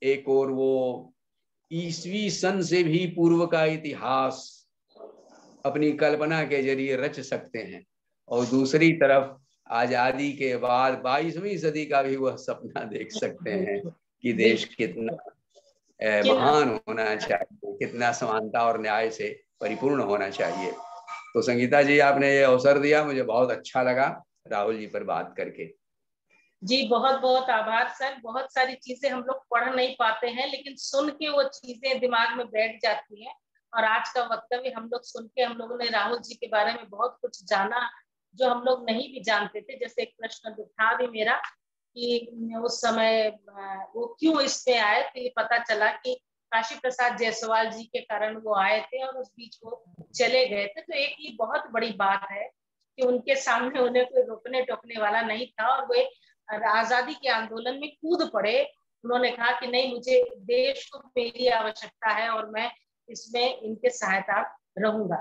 एक और वो ईसवी सन से भी पूर्व का इतिहास अपनी कल्पना के जरिए रच सकते हैं, और दूसरी तरफ आजादी के बाद 22वीं सदी का भी वह सपना देख सकते हैं कि देश कितना महान होना चाहिए, कितना समानता और न्याय से परिपूर्ण होना चाहिए। तो संगीता जी, आपने ये अवसर दिया, मुझे बहुत अच्छा लगा राहुल जी पर बात करके। जी बहुत बहुत आभार सर। बहुत सारी चीजें हम लोग पढ़ नहीं पाते हैं, लेकिन सुन के वो चीजें दिमाग में बैठ जाती हैं। और आज का वक्तव्य हम लोग सुन के हम लोगों ने राहुल जी के बारे में बहुत कुछ जाना जो हम लोग नहीं भी जानते थे। जैसे एक प्रश्न था भी मेरा कि उस समय वो क्यों इसमें आए, तो ये पता चला कि काशी प्रसाद जायसवाल जी के कारण वो आए थे और उस बीच वो चले गए थे। तो एक ये बहुत बड़ी बात है कि उनके सामने उन्हें कोई रोकने टोकने वाला नहीं था और वे आजादी के आंदोलन में कूद पड़े। उन्होंने कहा कि नहीं, मुझे देश को मेरी आवश्यकता है और मैं इसमें इनके सहायता रहूंगा।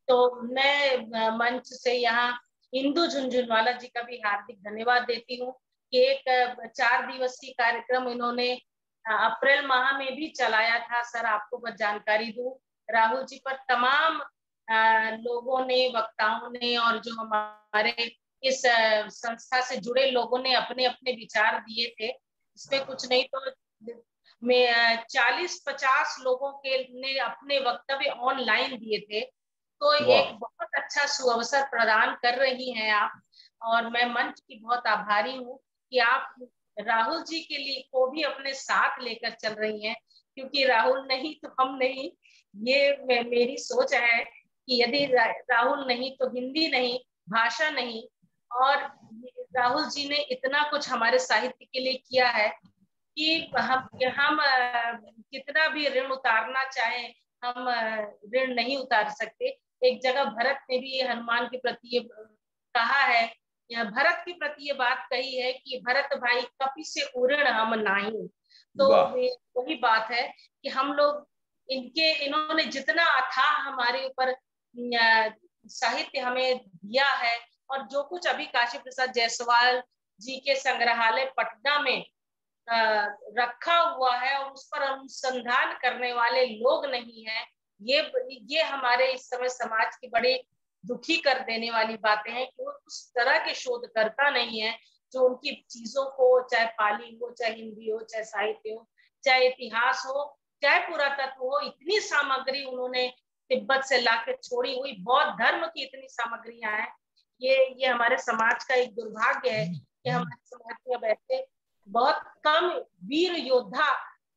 तो मैं मंच से यहाँ इंदु झुनझुनवाला जी का भी हार्दिक धन्यवाद देती हूँ कि एक 4 दिवसीय कार्यक्रम इन्होंने अप्रैल माह में भी चलाया था। सर आपको बस जानकारी दूं, राहुल जी पर तमाम लोगों ने, वक्ताओं ने और जो हमारे इस संस्था से जुड़े लोगों ने अपने अपने विचार दिए थे। इसमें कुछ नहीं तो 40-50 लोगों के ने अपने वक्तव्य ऑनलाइन दिए थे। तो एक बहुत अच्छा सुअवसर प्रदान कर रही हैं आप, और मैं मंच की बहुत आभारी हूँ कि आप राहुल जी के लिए को भी अपने साथ लेकर चल रही हैं, क्योंकि राहुल नहीं तो हम नहीं। ये मेरी सोच है कि यदि राहुल नहीं तो हिंदी नहीं, भाषा नहीं। और राहुल जी ने इतना कुछ हमारे साहित्य के लिए किया है कि हम कितना भी ऋण उतारना चाहें, हम ऋण नहीं उतार सकते। एक जगह भरत ने भी हनुमान के प्रति ये कहा है, भरत के प्रति ये बात कही है कि भरत भाई कपि से उऋण हम नाही। तो वही बात है कि हम लोग इन्होंने जितना अथाह हमारे ऊपर साहित्य हमें दिया है, और जो कुछ अभी काशी प्रसाद जायसवाल जी के संग्रहालय पटना में रखा हुआ है और उस पर अनुसंधान करने वाले लोग नहीं है, ये हमारे इस समय समाज की बड़ी दुखी कर देने वाली बातें हैं कि वो उस तरह के शोधकर्ता नहीं है जो उनकी चीजों को, चाहे पाली हो, चाहे हिंदी हो, चाहे साहित्य हो, चाहे इतिहास हो, चाहे पुरातत्व हो, इतनी सामग्री उन्होंने तिब्बत से लाकर छोड़ी हुई, बौद्ध धर्म की इतनी सामग्रियां हैं। ये हमारे समाज का एक दुर्भाग्य है कि हमारे समाज में अब ऐसे बहुत कम वीर योद्धा,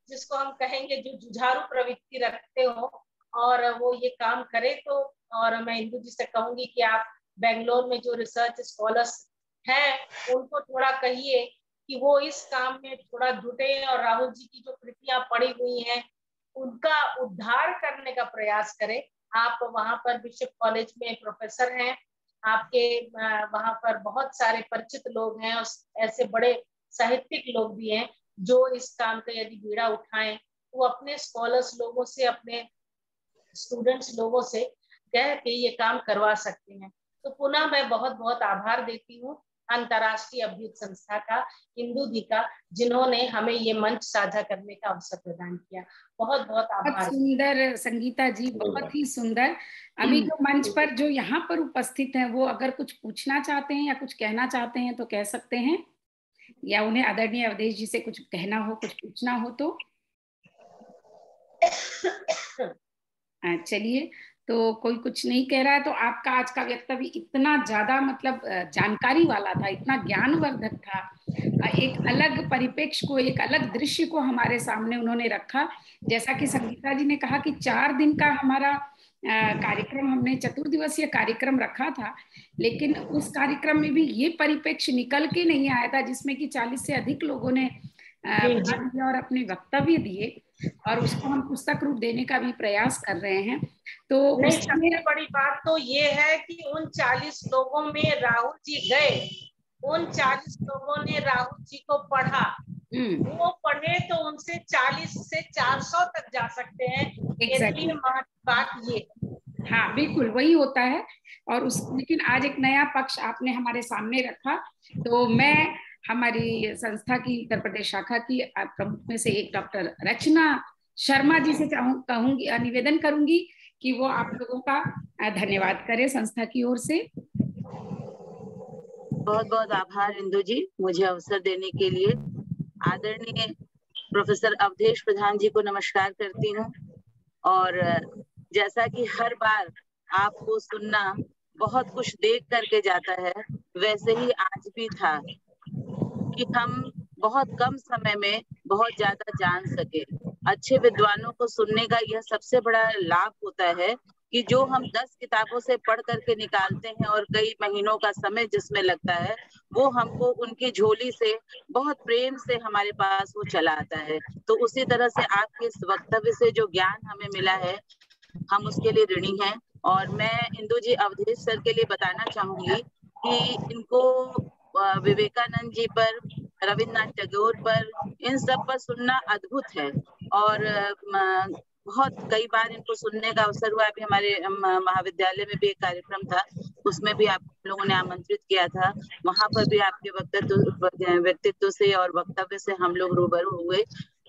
जिसको हम कहेंगे जो जुझारू प्रवृत्ति रखते हो और वो ये काम करे। तो और मैं इंदु जी से कहूंगी कि आप बेंगलोर में जो रिसर्च स्कॉलर्स हैं उनको थोड़ा कहिए कि वो इस काम में थोड़ा जुटे और राहुल जी की जो कृतियां पड़ी हुई हैं उनका उद्धार करने का प्रयास करें। आप वहां पर बिशप कॉलेज में प्रोफेसर हैं, आपके वहां पर बहुत सारे परिचित लोग हैं और ऐसे बड़े साहित्यिक लोग भी हैं जो इस काम का यदि बीड़ा उठाएं, वो अपने स्कॉलर्स लोगों से, अपने स्टूडेंट्स लोगों से कह के ये काम करवा सकते हैं। तो पुनः मैं बहुत बहुत आभार देती हूँ अंतर्राष्ट्रीय अभ्युदय संस्था का, इंदु दी का, जिन्होंने हमें ये मंच साझा करने का अवसर प्रदान किया। बहुत बहुत आभार। बहुत सुंदर संगीता जी, बहुत ही सुंदर। अभी जो मंच पर जो यहाँ पर उपस्थित हैं वो अगर कुछ पूछना चाहते हैं या कुछ कहना चाहते हैं तो कह सकते हैं, या उन्हें आदरणीय अवधेश जी से कुछ कहना हो, कुछ पूछना हो तो। चलिए, तो कोई कुछ नहीं कह रहा है तो आपका आज का वक्तव्य इतना ज्यादा मतलब जानकारी वाला था, इतना ज्ञानवर्धक था, एक अलग परिप्रेक्ष्य को, एक अलग दृश्य को हमारे सामने उन्होंने रखा। जैसा कि संगीता जी ने कहा कि 4 दिन का हमारा कार्यक्रम, हमने चतुर्दिवसीय कार्यक्रम रखा था, लेकिन उस कार्यक्रम में भी ये परिप्रेक्ष्य निकल के नहीं आया था जिसमें कि 40 से अधिक लोगों ने भाग लिया और अपने वक्तव्य दिए, और उसको हम पुस्तक रूप देने का भी प्रयास कर रहे हैं। तो सबसे बड़ी बात तो ये है कि उन 40 लोगों में राहुल जी गए उन 40 लोगों ने राहुल जी को पढ़ा, वो पढ़े तो उनसे 40 से 400 तक जा सकते हैं। Exactly. बात ये, हाँ बिल्कुल वही होता है। और लेकिन आज एक नया पक्ष आपने हमारे सामने रखा। तो मैं हमारी संस्था की उत्तर प्रदेश शाखा की प्रमुख में से एक डॉक्टर रचना शर्मा जी से कहूंगी, निवेदन करूंगी कि वो आप लोगों का धन्यवाद करें संस्था की ओर से। बहुत बहुत आभार इंदु जी, मुझे अवसर देने के लिए। आदरणीय प्रोफेसर अवधेश प्रधान जी को नमस्कार करती हूँ। और जैसा कि हर बार आपको सुनना बहुत कुछ देख करके जाता है, वैसे ही आज भी था कि हम बहुत कम समय में बहुत ज्यादा जान सके। अच्छे विद्वानों को सुनने का यह सबसे बड़ा लाभ होता है कि जो हम 10 किताबों से पढ़ करके निकालते हैं और कई महीनों का समय जिसमें लगता है, वो हमको उनकी झोली से बहुत प्रेम से हमारे पास वो चला आता है। तो उसी तरह से आपके इस वक्तव्य से जो ज्ञान हमें मिला है, हम उसके लिए ऋणी हैं। और मैं इंदु जी अवधेश सर के लिए बताना चाहूंगी कि इनको विवेकानंद जी पर, रविन्द्रनाथ टैगोर पर, इन सब पर सुनना अद्भुत है। और बहुत कई बार इनको सुनने का अवसर हुआ। अभी हमारे महाविद्यालय में भी एक कार्यक्रम था, उसमें भी आप लोगों ने आमंत्रित किया था। वहां पर भी आपके व्यक्तित्व से और वक्तव्य से हम लोग रूबरू हुए।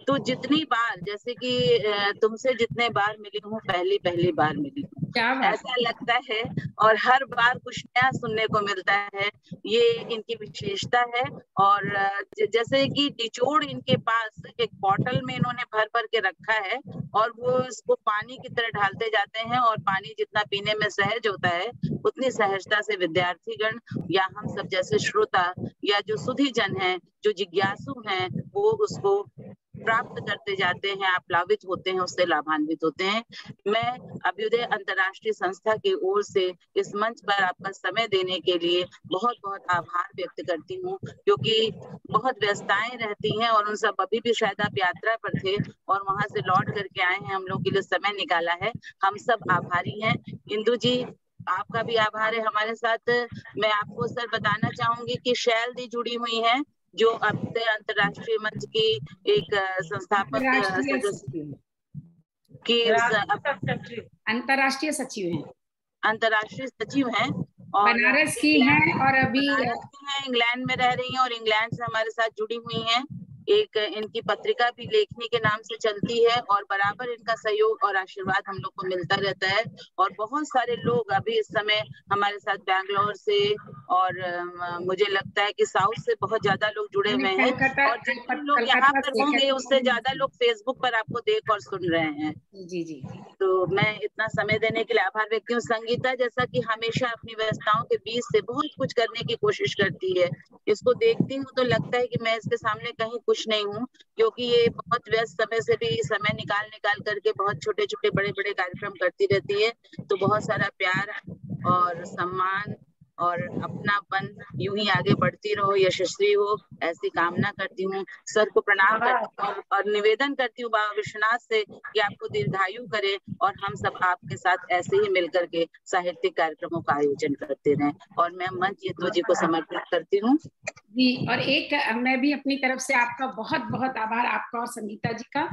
तो जितनी बार, जैसे कि तुमसे जितने बार मिली हूँ, पहली बार मिली हूँ, ऐसा लगता है। और हर बार कुछ नया सुनने को मिलता है, ये इनकी विशेषता है। और जैसे कि निचोड़ इनके पास एक बॉटल में इन्होंने भर भर के रखा है, और वो इसको पानी की तरह ढालते जाते हैं। और पानी जितना पीने में सहज होता है, उतनी सहजता से विद्यार्थीगण या हम सब जैसे श्रोता या जो सुधी जन हैं, जो जिज्ञासु हैं, वो उसको प्राप्त करते जाते हैं, प्लावित होते हैं, उससे लाभान्वित होते हैं। मैं अभ्युदय अंतर्राष्ट्रीय संस्था की ओर से इस मंच पर आपका समय देने के लिए बहुत बहुत आभार व्यक्त करती हूँ, क्योंकि बहुत व्यस्तताएं रहती हैं और उन सब, अभी भी शायद आप यात्रा पर थे और वहां से लौट करके आए हैं, हम लोग के लिए समय निकाला है। हम सब आभारी हैं। इंदु जी, आपका भी आभार है हमारे साथ। मैं आपको सर बताना चाहूंगी कि शैल दी जुड़ी हुई है, जो अभ्युदय अंतर्राष्ट्रीय मंच की एक संस्थापक सदस्य की अंतर्राष्ट्रीय सचिव हैं, अंतर्राष्ट्रीय सचिव हैं, और बनारस की हैं, और अभी इंग्लैंड में रह रही हैं, और इंग्लैंड से हमारे साथ जुड़ी हुई हैं। एक इनकी पत्रिका भी लेखनी के नाम से चलती है, और बराबर इनका सहयोग और आशीर्वाद हम लोग को मिलता रहता है। और बहुत सारे लोग अभी इस समय हमारे साथ बैंगलोर से, और मुझे लगता है कि साउथ से बहुत ज्यादा लोग जुड़े हुए हैं। और जितने लोग यहाँ पर होंगे, उससे ज्यादा लोग फेसबुक पर आपको देख और सुन रहे हैं। जी जी। तो मैं इतना समय देने के लिए आभार व्यक्त हूँ। संगीता जैसा कि हमेशा अपनी व्यस्तताओं के बीच से बहुत कुछ करने की कोशिश करती है, इसको देखती हूँ तो लगता है कि मैं इसके सामने कहीं कुछ नहीं हूँ, क्योंकि ये बहुत व्यस्त समय से भी समय निकाल करके बहुत छोटे छोटे बड़े बड़े कार्यक्रम करती रहती है। तो बहुत सारा प्यार और सम्मान और अपनापन, यूं ही आगे बढ़ती रहो, यशस्वी हो, ऐसी कामना करती हूँ। सर को प्रणाम करती हूँ और निवेदन करती हूँ बाबा विश्वनाथ से कि आपको दीर्घायु करे, और हम सब आपके साथ ऐसे ही मिलकर के साहित्यिक कार्यक्रमों का आयोजन करते रहें। और मैं मंच इंदु जी को समर्पित करती हूँ जी। और एक मैं भी अपनी तरफ से आपका बहुत बहुत आभार, आपका और संगीता जी का।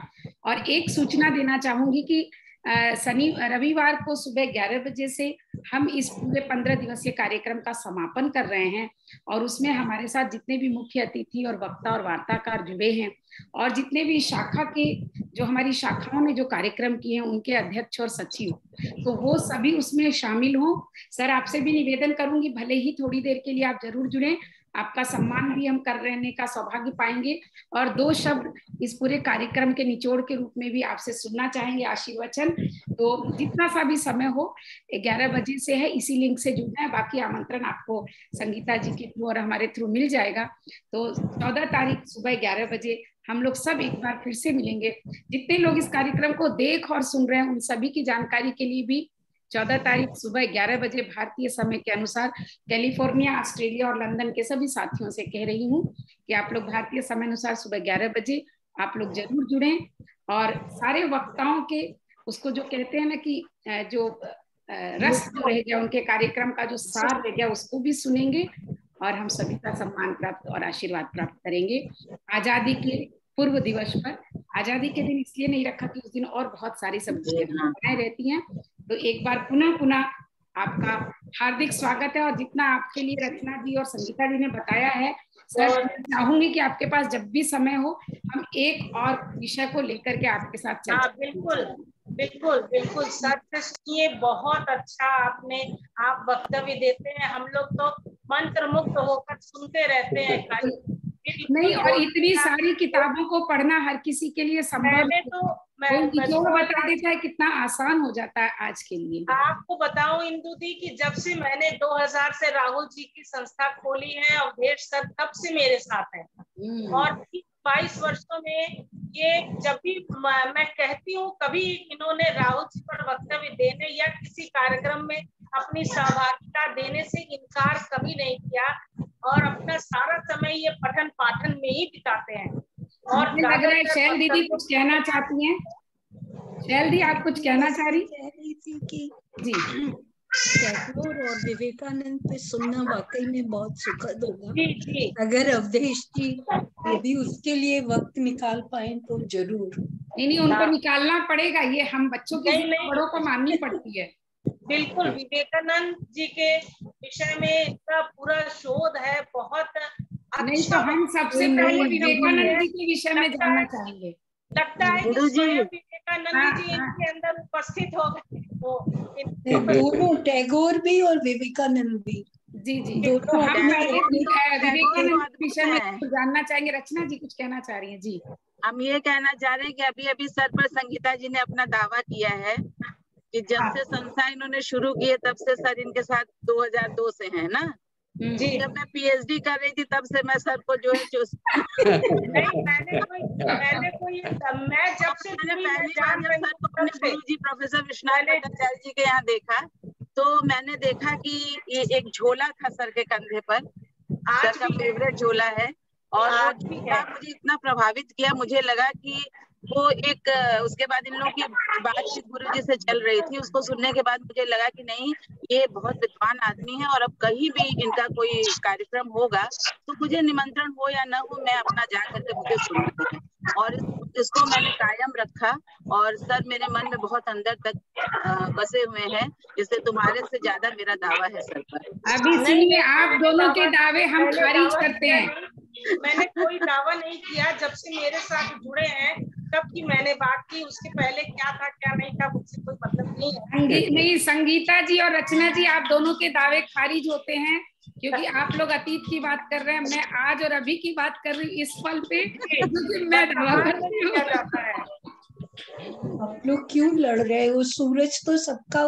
और एक सूचना देना चाहूंगी कि रविवार को सुबह 11 बजे से हम इस पूरे 15 दिवसीय कार्यक्रम का समापन कर रहे हैं। और उसमें हमारे साथ जितने भी मुख्य अतिथि और वक्ता और वार्ताकार जुड़े हैं, और जितने भी शाखा के, जो हमारी शाखाओं ने जो कार्यक्रम किए हैं, उनके अध्यक्ष और सचिव, तो वो सभी उसमें शामिल हों। सर, आपसे भी निवेदन करूंगी, भले ही थोड़ी देर के लिए आप जरूर जुड़ें, आपका सम्मान भी हम कर रहने का सौभाग्य पाएंगे। और 2 शब्द इस पूरे कार्यक्रम के निचोड़ के रूप में भी आपसे सुनना चाहेंगे, आशीर्वचन। तो जितना सा भी समय हो, 11 बजे से है, इसी लिंक से जुड़ना है। बाकी आमंत्रण आपको संगीता जी के थ्रू और हमारे थ्रू मिल जाएगा। तो 14 तारीख सुबह 11 बजे हम लोग सब एक बार फिर से मिलेंगे। जितने लोग इस कार्यक्रम को देख और सुन रहे हैं, उन सभी की जानकारी के लिए भी 14 तारीख सुबह 11 बजे भारतीय समय के अनुसार कैलिफोर्निया, ऑस्ट्रेलिया और लंदन के सभी साथियों से कह रही हूँ कि आप लोग भारतीय समय अनुसार सुबह 11 बजे आप लोग जरूर जुड़ें। और सारे वक्ताओं के, उसको जो कहते हैं ना कि जो रस जो रह गया, उनके कार्यक्रम का जो सार रह गया, उसको भी सुनेंगे। और हम सभी का सम्मान प्राप्त और आशीर्वाद प्राप्त करेंगे। आजादी के पूर्व दिवस पर, आजादी के दिन इसलिए नहीं रखा कि उस दिन और बहुत सारी सब्जियां रहती हैं, तो एक बार पुनः आपका हार्दिक स्वागत है। और जितना आपके लिए रचना जी और संगीता जी ने बताया है, सर चाहूंगी कि आपके पास जब भी समय हो हम एक और विषय को लेकर के आपके साथ चर्चा। बिल्कुल बिल्कुल बिल्कुल सर, ये बहुत अच्छा आप वक्तव्य देते हैं। हम लोग तो मंत्र मुग्ध होकर सुनते रहते हैं। नहीं, और इतनी सारी किताबों को पढ़ना हर किसी के लिए संभव मैं बता देता है कितना आसान हो जाता है आज के लिए। आपको बताऊं इंदु दी कि जब से मैंने 2000 से राहुल जी की संस्था खोली है, अवधेश सर तब से मेरे साथ है, और 22 वर्षों में ये जब भी मैं कहती हूँ, कभी इन्होंने राहुल जी पर वक्तव्य देने या किसी कार्यक्रम में अपनी सहभागिता देने से इनकार कभी नहीं किया, और अपना सारा समय ये पठन पाठन में ही बिताते हैं। और लग रहा है शैल दीदी कुछ कहना चाहती हैं। शैल दी, आप कुछ कहना चाह रही थी कि जी, टैगोर और विवेकानंद पे सुनना वाकई में बहुत सुखद होगा। जी। अगर अवधेश जी यदि उसके लिए वक्त निकाल पाए तो जरूर। नहीं, उनको निकालना पड़ेगा, ये हम बच्चों की बड़ों को माननी पड़ती है। बिल्कुल, विवेकानंद जी के विषय में इनका पूरा शोध है, बहुत नहीं तो हम सबसे पहले विवेकानंद जी के विषय में जानना चाहेंगे। लगता है कि स्वयं विवेकानंद जी इनके अंदर उपस्थित हो गए। दोनों, टैगोर भी और विवेकानंद भी। जी दोनों हम विवेकानंद के विषय में जानना चाहेंगे। रचना जी कुछ कहना चाह रही हैं। जी, हम ये कहना चाह रहे हैं कि अभी अभी सर पर संगीता जी ने अपना दावा किया है कि जब से संस्था इन्होंने शुरू की है तब से सर इनके साथ 2002 से हैं ना। जी, जब मैं पीएचडी कर रही थी तब से मैं सर को जो है मैं जब से पहली बार जब सर को अपने गुरुजी प्रोफेसर विश्वनाथ भट्टाचार्य जी के यहाँ देखा, तो मैंने देखा कि ये एक झोला था सर के कंधे पर, सर का फेवरेट झोला है, और वो मुझे इतना प्रभावित किया, मुझे लगा कि वो एक, उसके बाद इन लोगों की बातचीत गुरुजी से चल रही थी, उसको सुनने के बाद मुझे लगा कि नहीं, ये बहुत विद्वान आदमी है, और अब कहीं भी इनका कोई कार्यक्रम होगा तो मुझे निमंत्रण हो या ना हो, मैं अपना जा करके मुझे सुनना है, और इसको मैंने कायम रखा। और सर मेरे मन में बहुत अंदर तक बसे हुए हैं, इसलिए तुम्हारे से ज्यादा मेरा दावा है सर पर। अभी सुनिए, आप दोनों के दावे हम खारिज करते हैं। मैंने कोई दावा नहीं किया, जब से मेरे साथ जुड़े हैं तब की मैंने बात की, उसके पहले क्या था क्या नहीं था मुझसे कोई मतलब नहीं है। नहीं, संगीता जी और रचना जी, आप दोनों के दावे खारिज होते हैं, क्योंकि आप लोग अतीत की बात कर रहे हैं, मैं आज और अभी की बात कर रही हूँ इस पल पे, क्योंकि मैं दावा करती हूँ। आप लोग क्यों लड़ रहे हो? सूरज तो सबका